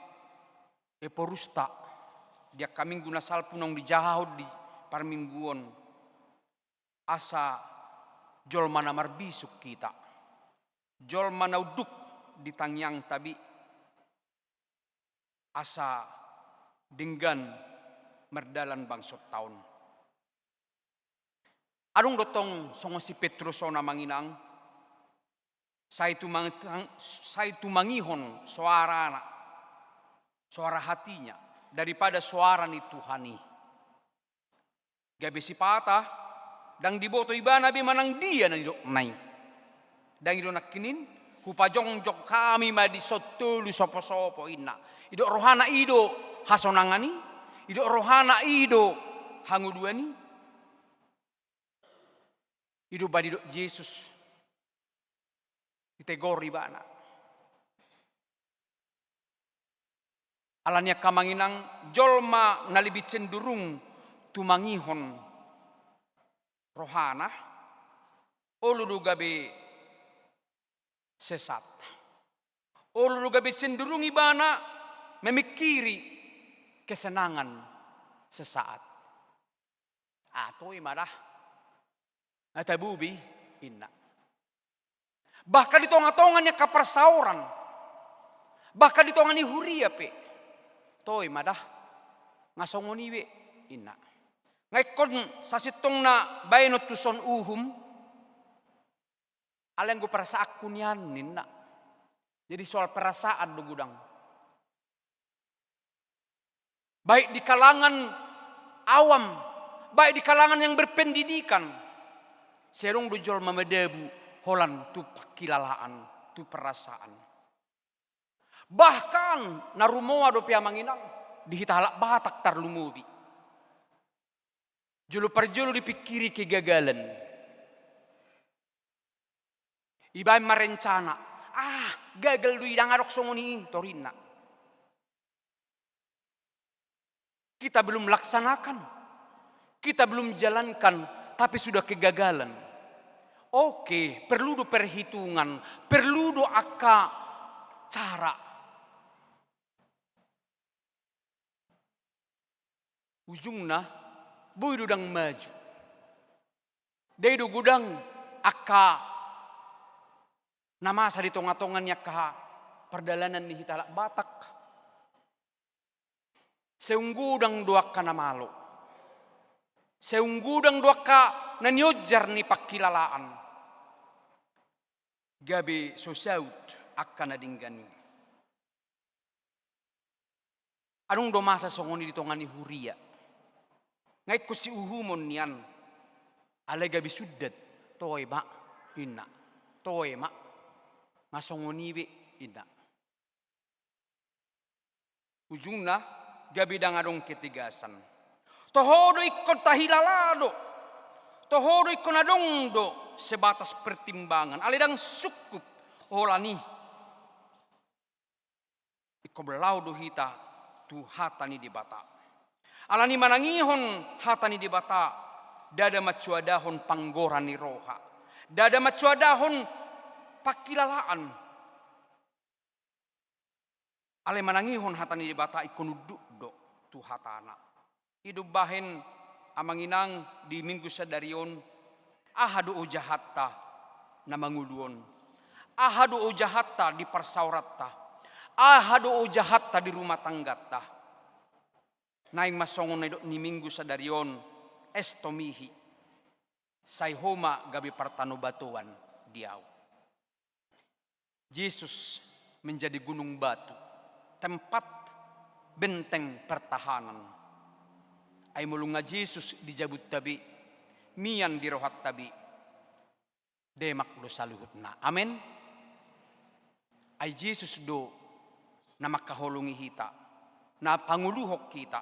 eporusta. Dia kami guna salpunong dijahod di parmingguon. Asa jol mana marbisuk kita. Jol mana uduk di tangyang tabi. Asa dinggan merdalan bangsot tahun. Adung dotong songo si Petrus na manginang. Saya itu mangihon suara anak. Suara hatinya. Daripada suara ni Tuhani. Gabi si patah. Dang diboto iba nabi manang dia na idok nai. Dang idok nakinin. Hupajongjok kami madisotulu sopo-sopo ina. Idok rohana ido hasonangani. Idok rohana ido hanguduani. Idok badidok Yesus. Itegori bana. Alanya kamanginang jolma nalibi cenderung tumangihon rohana oludu gabe sesat. Oludu gabe cenderung ibana memikiri kesenangan sesaat. Atoi marah. Atabubi inna. Bahkan di tonga-tongannya kapersauran. Bahkan di tongani huria pe. Toy madah ngasongoniwe ina. Ngaikon sasitong na bayno tuson uhum. Aleng go perasa aku nian nina. Jadi soal perasaan do gudang. Baik di kalangan awam, baik di kalangan yang berpendidikan. Serong do jol mamedebu holan tu pakilalaan, tu perasaan. Bahkan narumoa do piamanginang dihitalak batak tarlumubi. Julu perjulu dipikiri kegagalan. Iba merencana, gagal du idang arok songoni torina. Kita belum laksanakan. Kita belum jalankan, tapi sudah kegagalan. Oke, perlu do perhitungan, perlu do akka cara. Ujungna, boy dudang maju. Day do gudang akka nama sa di tonga-tongannya ka perdalanan ni hitalak batak. Seunggudang dua ka namalo. Seunggudang dua ka nanyojar ni pakilalaan. Gabi sosaut akka nadinggani. Anong domasa songoni di tongani huria. Ngay ko si uhumon niyan. Alay gabi sudat. Toy ba? Ina. Toy ma. Masongoniwi. Ina. Ujung na. Gabi dangadong ketigasan. Tohodo ikon tahilalado. Tohodo ikon adongdo. Sebatas pertimbangan. Alidang sukup. Olani. Iko belau do hita. Tu hatani di bata. Alani manangihon hatani di bata. Dada macuadahon panggoran ni roha. Dada macuadahon pakilalaan. Ale manangihon hatani di bata ikonuduk do tu hatana. Hidup bahen amanginang di minggu sadarion. Ahadu ujahatta na manguduon. Ahadu ujahatta di persauratta. Ahadu ujahatta di rumah tanggatta. Naing masongon na ni minggu sadarion estomihi. Sayhoma gabi partano batuan diaw. Yesus menjadi gunung batu. Tempat benteng pertahanan. Ay mulunga Yesus dijabut tabi. Mian dirohat tabi. Demak do saluhutna. Amen. Ay Yesus do na makahulungi hita. Na panguluhok kita.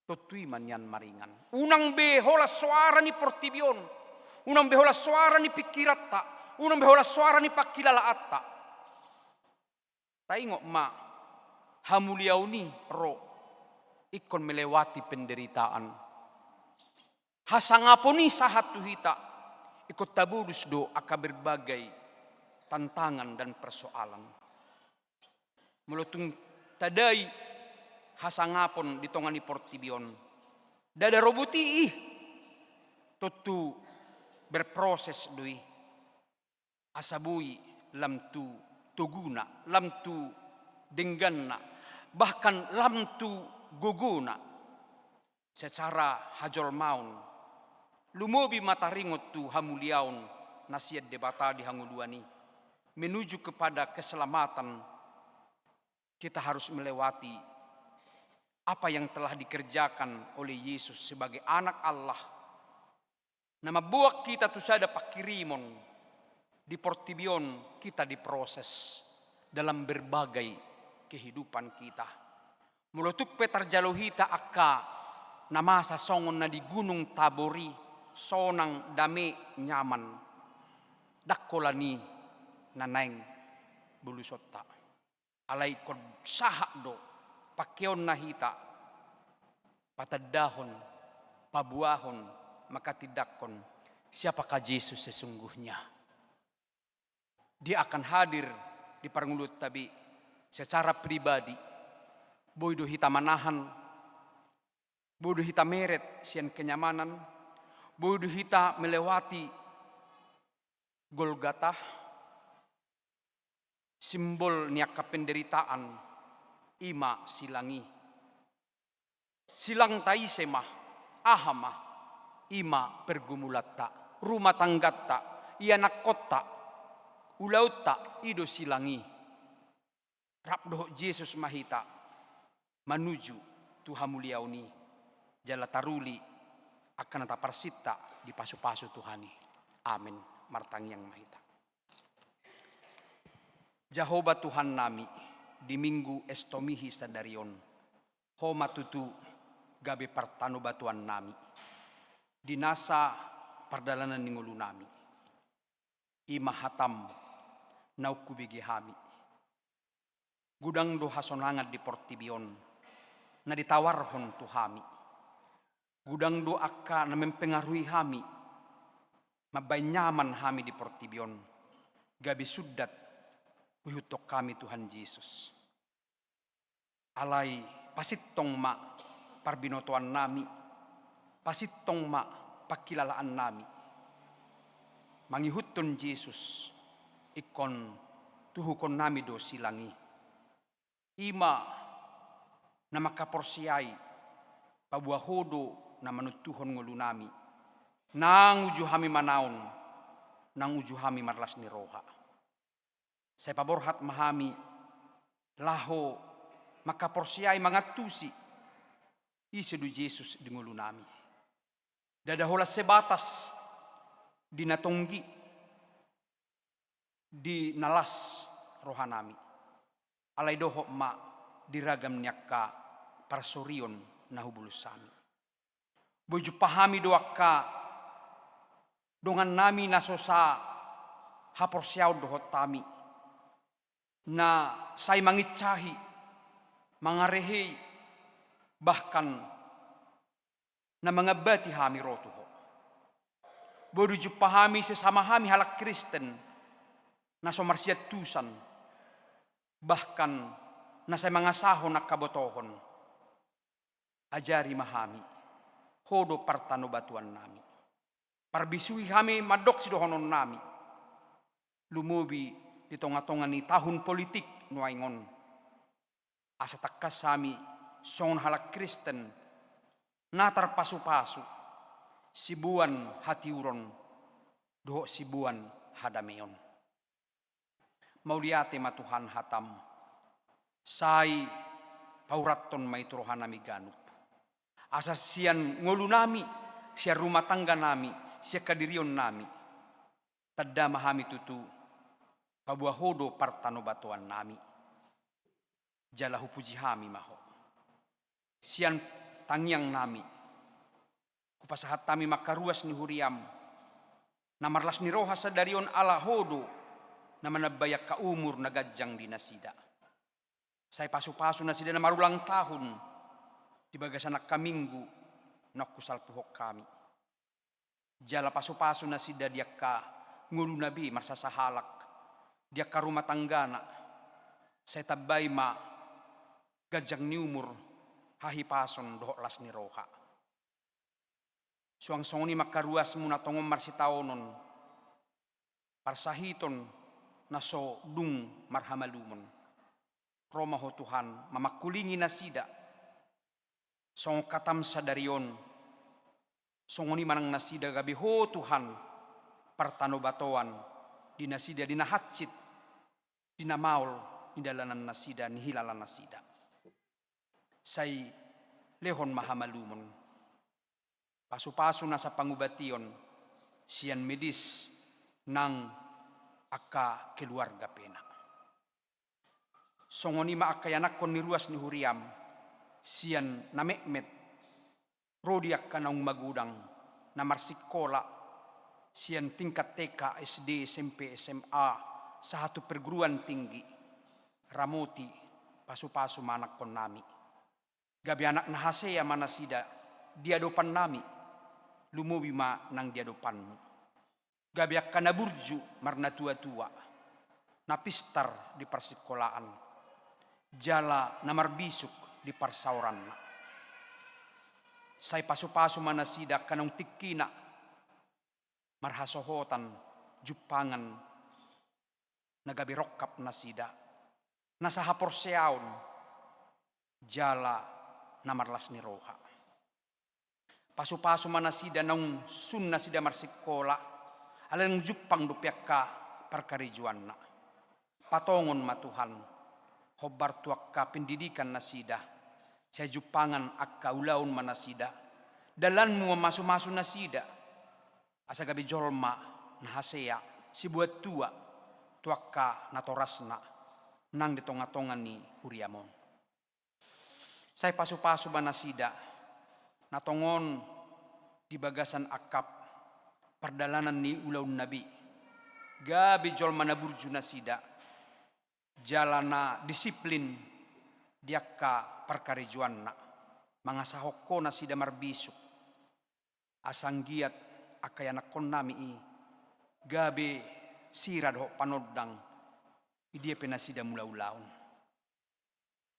Tutui manyan maringan. Unang behola suara ni portibion. Unang behola suara ni pikiratta. Unang behola suara ni pakilalaata. taingok ma hamuliau ni ro ikon melewati penderitaan. Hasangaponi sahat tuhita ikut tabulus do aka berbagai tantangan dan persoalan. Melutung tadai hasangapon ditongani portibion. Dada robuti tutu berproses doi asabui lam tu tuguna, lam tu dengganna, bahkan lam tu guguna secara hajol maun. Lumobi mataringot tu hamuliaun nasihat debata di hanguduani. Menuju kepada keselamatan kita harus melewati apa yang telah dikerjakan oleh Yesus sebagai anak Allah. Nama buak kita tu sada pakirimon di portibion kita diproses dalam berbagai kehidupan kita. Mulutuk petar jalohita akka namasa songon na di gunung Tabori sonang dame nyaman dakkolani nanaing bulusota alai kod sahak do pakeon nahita patadahon pabuahon maka tidakkon siapakah Yesus sesungguhnya. Dia akan hadir di Parngulut tabi secara pribadi. Boido hita manahan, boido hita meret sian kenyamanan, boido hita melewati Golgata, simbol niaka penderitaan, ima silangi. Silang taisemah, ahamah, ima pergumulatta, rumah tanggatta, ianak kota, ulauta ido silangi. Rabdoh Yesus mahita menuju Tuhan muliauni jala taruli akan taparsita di pasu-pasu Tuhani. Amin. Martang yang mahita. Jehovah Tuhan nami di minggu estomihi sadarion homa tutu gabe partano batuan nami dinasa pardalanan ningulu nami ima hatam nauku bigi hami gudang do hasonangat di portibion na ditawarhon tu hami gudang do akka na mempengaruhi hami mabay nyaman hami di portibion gabi sudat uhutok kami Tuhan Yesus alay pasitong ma parbinotoan nami pasitong ma pakilalaan nami mangihuton Yesus ikon tuhukon nami do silangi ima na makaporsiyay pabuahodo na manutuhon ngulu nami nang uju hami manaon nang uju hami marlas ni roha saya paborhat mahami laho makaporsiyay mangatusi isedu Yesus di ngulu nami dadahola sebatas dinatonggi di nalas roha nami alay doho ma diragam nyakka parsorion nahubulus sami. Boju pahami doaka dongan nami nasosa haporsiaw dohot tami na say mangicahi mangarehi bahkan na mangabati hami rotuho. Boju pahami sesama hami halak Kristen na somarsiat tusan bahkan na say mangasahon na kabotohon ajari mahami hodo partano batuan nami parbisui hami madok sidohonon nami lumubi di tonga-tonga ni tahun politik nuaingon asa takkas hami songon halak Kristen natar pasu-pasu sibuan hatiuron doho sibuan hadameon mauliate matuhan hatam sai pauraton maiturohan nami ganup asa sian ngolu nami sia rumah tangga nami sia kadirion nami tadda mahami tutu pabuahodo partano batuan nami jalahu puji hami maho sian tangyang nami kupasahat tami makaruas ni huriam namarlas ni roha sadarion ala hodo na manabayak ka umur nagajang dinasida Saya pasu-pasu na sida na marulang tahun di bagasan Kaminggu nakusal puhok kami. Jala pasu-pasu na sida dia ka ngulu nabi marsasahalak. Dia ka rumah tanggana. Saya tabay ma gajang ni umur hahipason dohok las ni roha. Suang-suang ni makaruas muna tongom marsitaonon. Parsahiton na so dung marhamalumon. Roma ho Tuhan mamakulingi na sida. Song katam sa darion. Song ni manang nasida gabi ho Tuhan. Partanobatoan. Di nasida dinahatsit. Dinamaul. Nidalanan nasida nihilalan nasida. Say lehon mahamalumon. Pasu-pasu na sa pangubation. Siyan medis ng aka keluarga pena. Songoni maakayanak kon ni ruas ni Huriam, siyan na mekmet, rodiak ka ng magudang, na marsikola, siyan tingkat TK, SD, SMP, SMA, sa hatu perguruan tinggi, ramoti, pasu-pasu manak kon nami. Gabi anak na haseya manasida, diadopan nami, lumuwi ma ng diadopanmu. Gabi ak kanaburju marna tua-tua, napistar di persikolaan, jala na marbisuk di parsauran na. Say pasu-pasu manasida kanong tikkina, marhasohotan, jupangan, nagabirokap na sida, nasa haporseaon, jala na marlas ni roha. Pasu-pasu manasida nung sun na sida marsikola, alang jupang dupiak ka parkarijuan na. Patongon matuhan, hobar tuak ka pendidikan nasida, sa jupangan akka ulaon manasida, dalan mo masu-masu nasida, asa gabi jolma na haseya, si buat tua, tuak ka natoras na, nang ditonga-tongan ni Huriamon. Say pasu-pasu manasida, natongon di bagasan akap, perdalanan ni ulaun nabi. Gabi jol manaburju nasida. Jalana disiplin diakka perkarijuan na. Mga sahoko nasida marbisuk. Asanggiat akayanak kon nami i. Gabi sirad ho panodang. Idia penasida mula ulaun.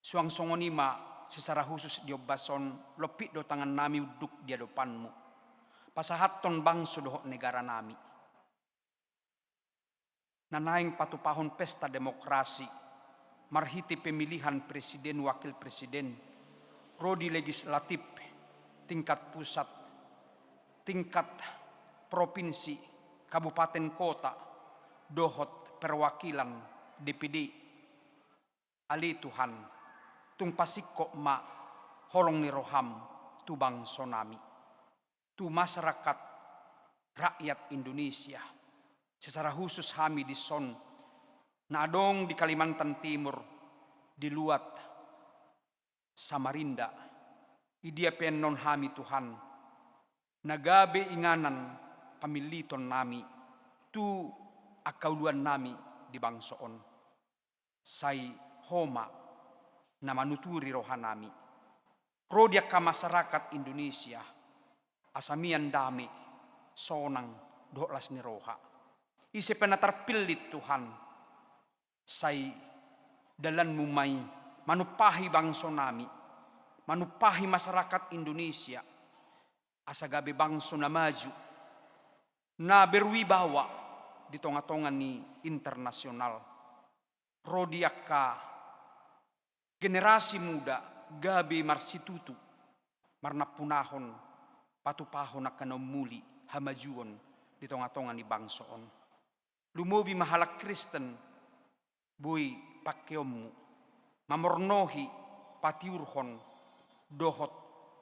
Suang songonima secara khusus diobason lopit do tangan nami uduk dia depanmu. Pasahaton bangso dohok negara nami. Nanaing patupahon pesta demokrasi, marhiti pemilihan presiden wakil presiden, rodi legislatif, tingkat pusat, tingkat provinsi, kabupaten kota, dohot perwakilan DPD. Ali Tuhan, tung pasikko ma, holong ni roham, tubang sonami. Tu masyarakat rakyat Indonesia secara khusus kami di Son na adong di Kalimantan Timur di luat Samarinda idia penon kami Tuhan nagabe inganan pamiliton nami tu akauluan nami di bangsoon say homa na manuturi rohan nami rodya ka masyarakat Indonesia asamian dami, sonang, dohlas ni roha. Isip na terpilit Tuhan, say dalan mumay, manupahi bangso nami, manupahi masyarakat Indonesia, asagabi bangso na maju, na berwibawa, di tonga-tonga ni internasional. Rodiak ka, generasi muda, gabi marsitutu, marnapunahon, patupahon na kanomuli, hamajuon, di tonga-tonga ni bangsoon. Lumubi mahalak Kristen, buy pakyommu, mamornohi, patiurhon, dohot,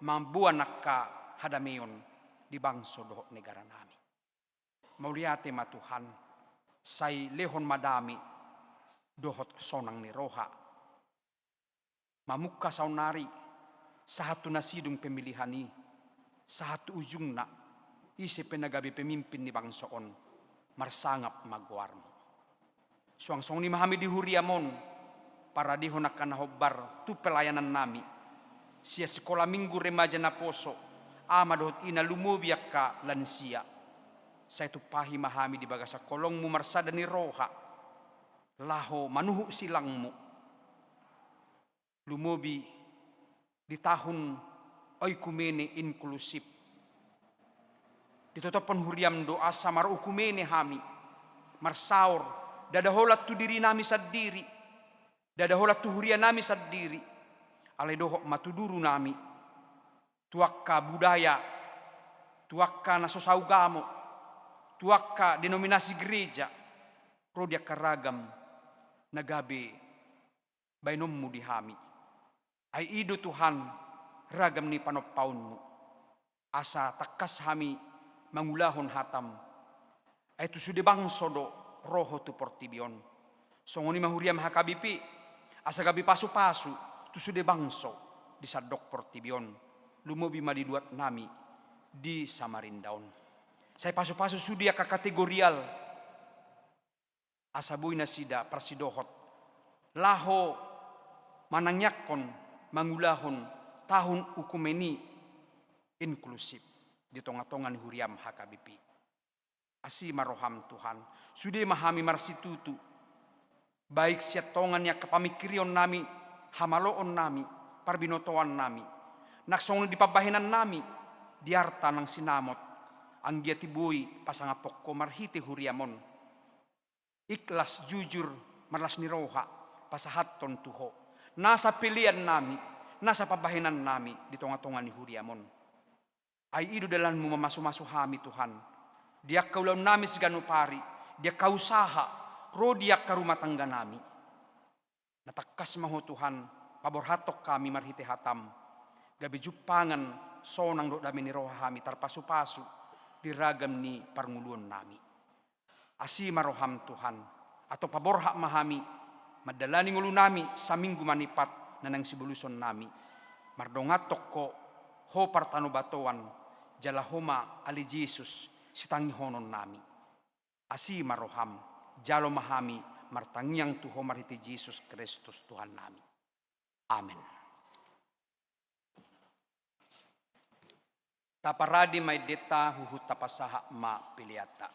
mambuan ka hadameon, di bangso dohot negara nami. Mauliate matuhan, say lehon madami, dohot sonang ni roha. Mamukka saunari, sa hatu nasidong pemilihan ni, sa hatu ujung na, isip nagabi pemimpin ni bangsoon, marsangap magwarmo. Suang-suang ni Mahami di Huriamon, para dihon akan hobar tu pelayanan nami. Sia sekolah minggu remaja na poso, ama dohot ina lumubiak ka lansia. Saya tu pahi mahami di bagasa kolongmu marsada ni roha, laho manuhu silangmu. Lumubi di tahun oikumene inklusif. Ditotopan huriam doa samar ukumene hami. Marsaur, dadaholat tu diri nami sadiri. Dadaholat tu huria nami sadiri. Alai dohok matuduru nami. Tuakka budaya. Tuakka nasosaugamo. Tuakka denominasi gereja. Rodia karagam. Nagabe. Bainommu di hami. Ai ido Tuhan ragam ni panopaunmu. Asa takas hami mangulahon hatam. Ai tu sude bangso do roho tu portibion. Songoni mahuriam hakabipi. Asa gabi pasu-pasu tu sude bangso di sadok portibion. Lumobi madiduat nami di Samarindaun. Saya pasu-pasu sudia ka kategorial. Asa buina sida persidohot. Laho manangyakon mangulahon tahun ukumeni inklusif di tonga-tongan huriam hakabipi. Asi maroham Tuhan. Sude mahami marsitutu. Baik siat tongannya kepamikirion nami, hamaloon nami, parbinotoan nami. Naksong di pabahinan nami, diarta nang sinamot. Anggia tibui pasangapokko marhiti huriamon. Ikhlas jujur marlas niroha pasahaton tuho. Nasa pilihan nami, nasa pabahinan nami di tonga-tonga ni huriamon. Ai ido dalanmu mamasu-masu hami Tuhan. Dia kaulau nami seganu pari, dia kausaha, rodia ka rumah tangga nami. Natakas maho Tuhan, pabor hatok kami marhite hatam. Gabi jupangan sonang do dami ni roha hami tarpasu-pasu diragam ni parnguluan nami. Asi maroham Tuhan, atau pabor hak mahami, madalani ngulu nami sa minggu manipat nanang sibuluson nami. Mardongatok ko ho partano batoan jalahoma ali Jesus sitangi honon nami. Asi maroham jalo mahami martangyang tuho marhiti Jesus Kristus Tuhan nami. Amen. Taparadi may deta huhut tapasaha ma piliata.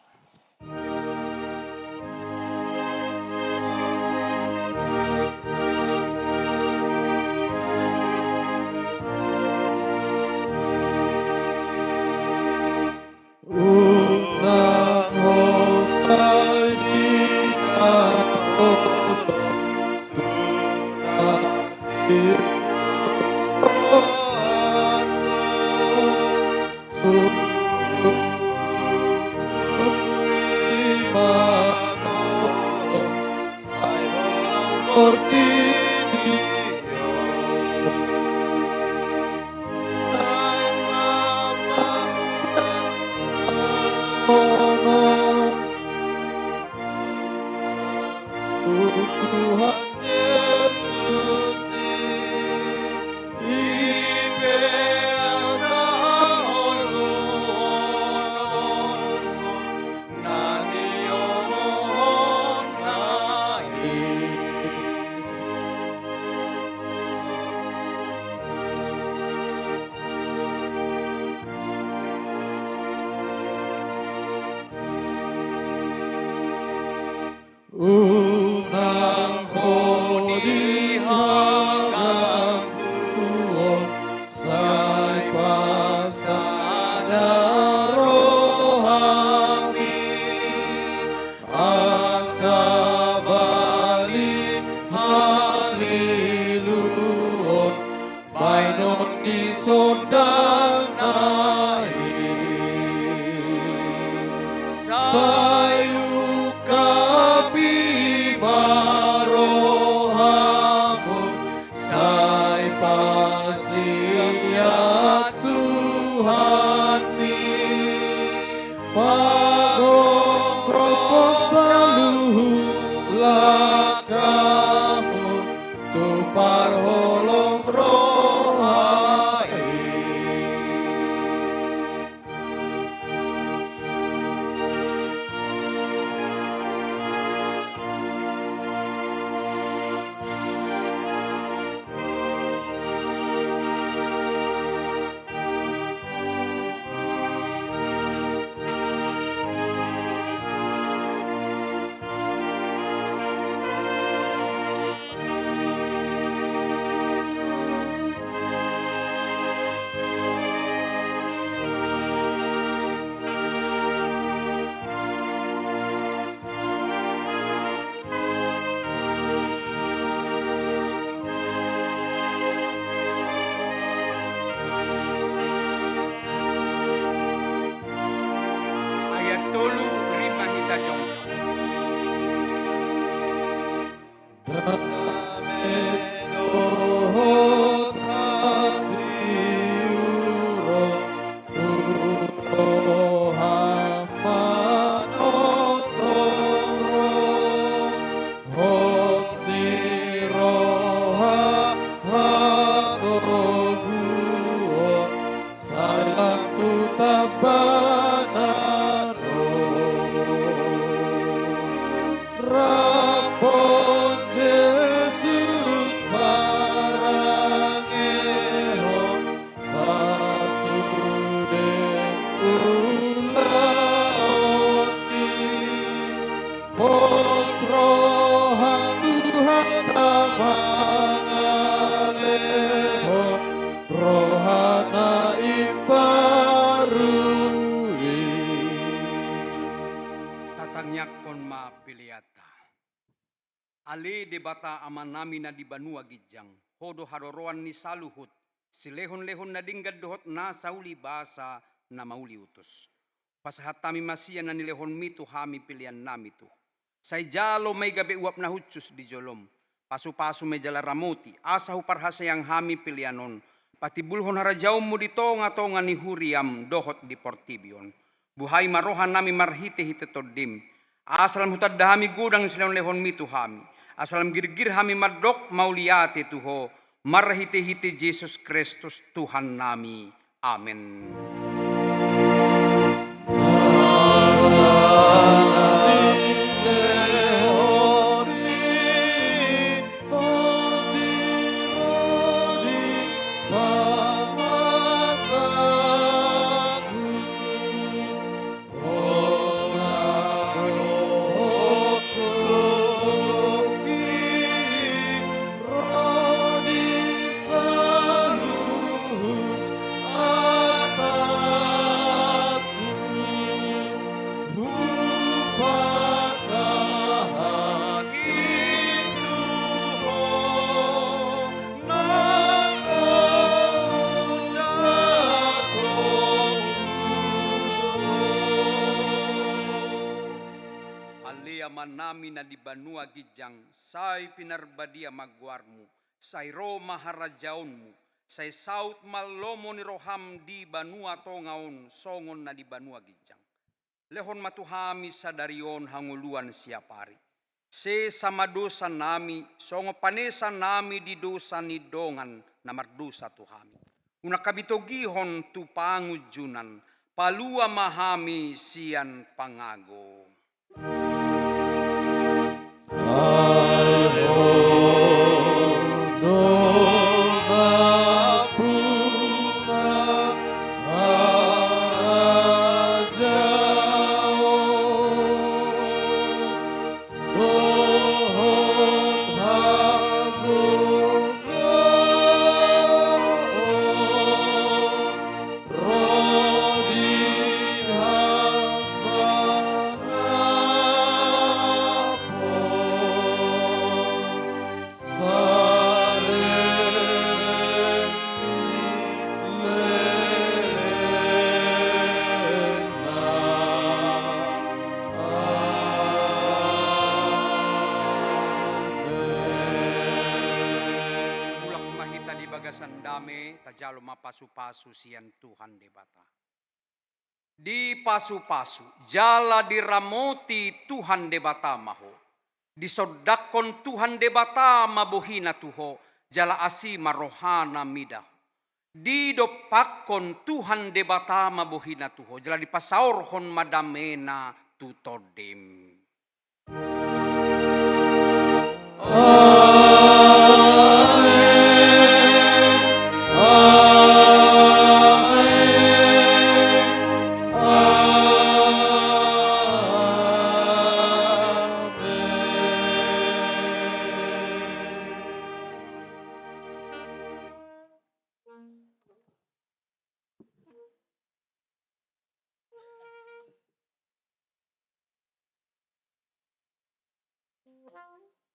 dakon ma piliata. Ale debata aman nami na di banua gijang. Hodo haroroan ni saluhut. Silehon-lehon na dinggad dohot na sauli basa na mauli utos. Pasahat tami masiyan na nilehon mito hami pilihan nami to. Say jalo may gabi uap na hutsus di jolom. Pasu-pasu may jala ramoti. Asahu parhasayang hami pilihanon. Patibulhon harajaw mo dito nga to nga ni Huriam dohot di Portibion. Buhay marohan nami marhite-hite todim. Asalam hutad dahami gudang silang lehon mito hami. Asalam girgir hami madok mauliate tuho. Marhite-hite Jesus Kristus Tuhan nami. Amen. Nami na di banua gijang, say pinarbadia magwarmu, say Roma harajaonmu, say saut malomo ni roham di banua tongaon, songon na di banua gijang. Lehon matuhami sa darion hanguluan siapari. Se sama dosa nami, songo panesa nami di dosa ni dongan na mardosa tuhami. Una kabitogihon tu pangujunan, palua mahami sian pangago. Sandame tajalo mapasu-pasu sian Tuhan debata. Di pasu-pasu jala diramoti Tuhan debata maho. Disodakon Tuhan debata mabuhina tuho jala asi marohana midah. Di dopakon Tuhan debata mabuhina tuho jala dipasaurhon madamena tutodim.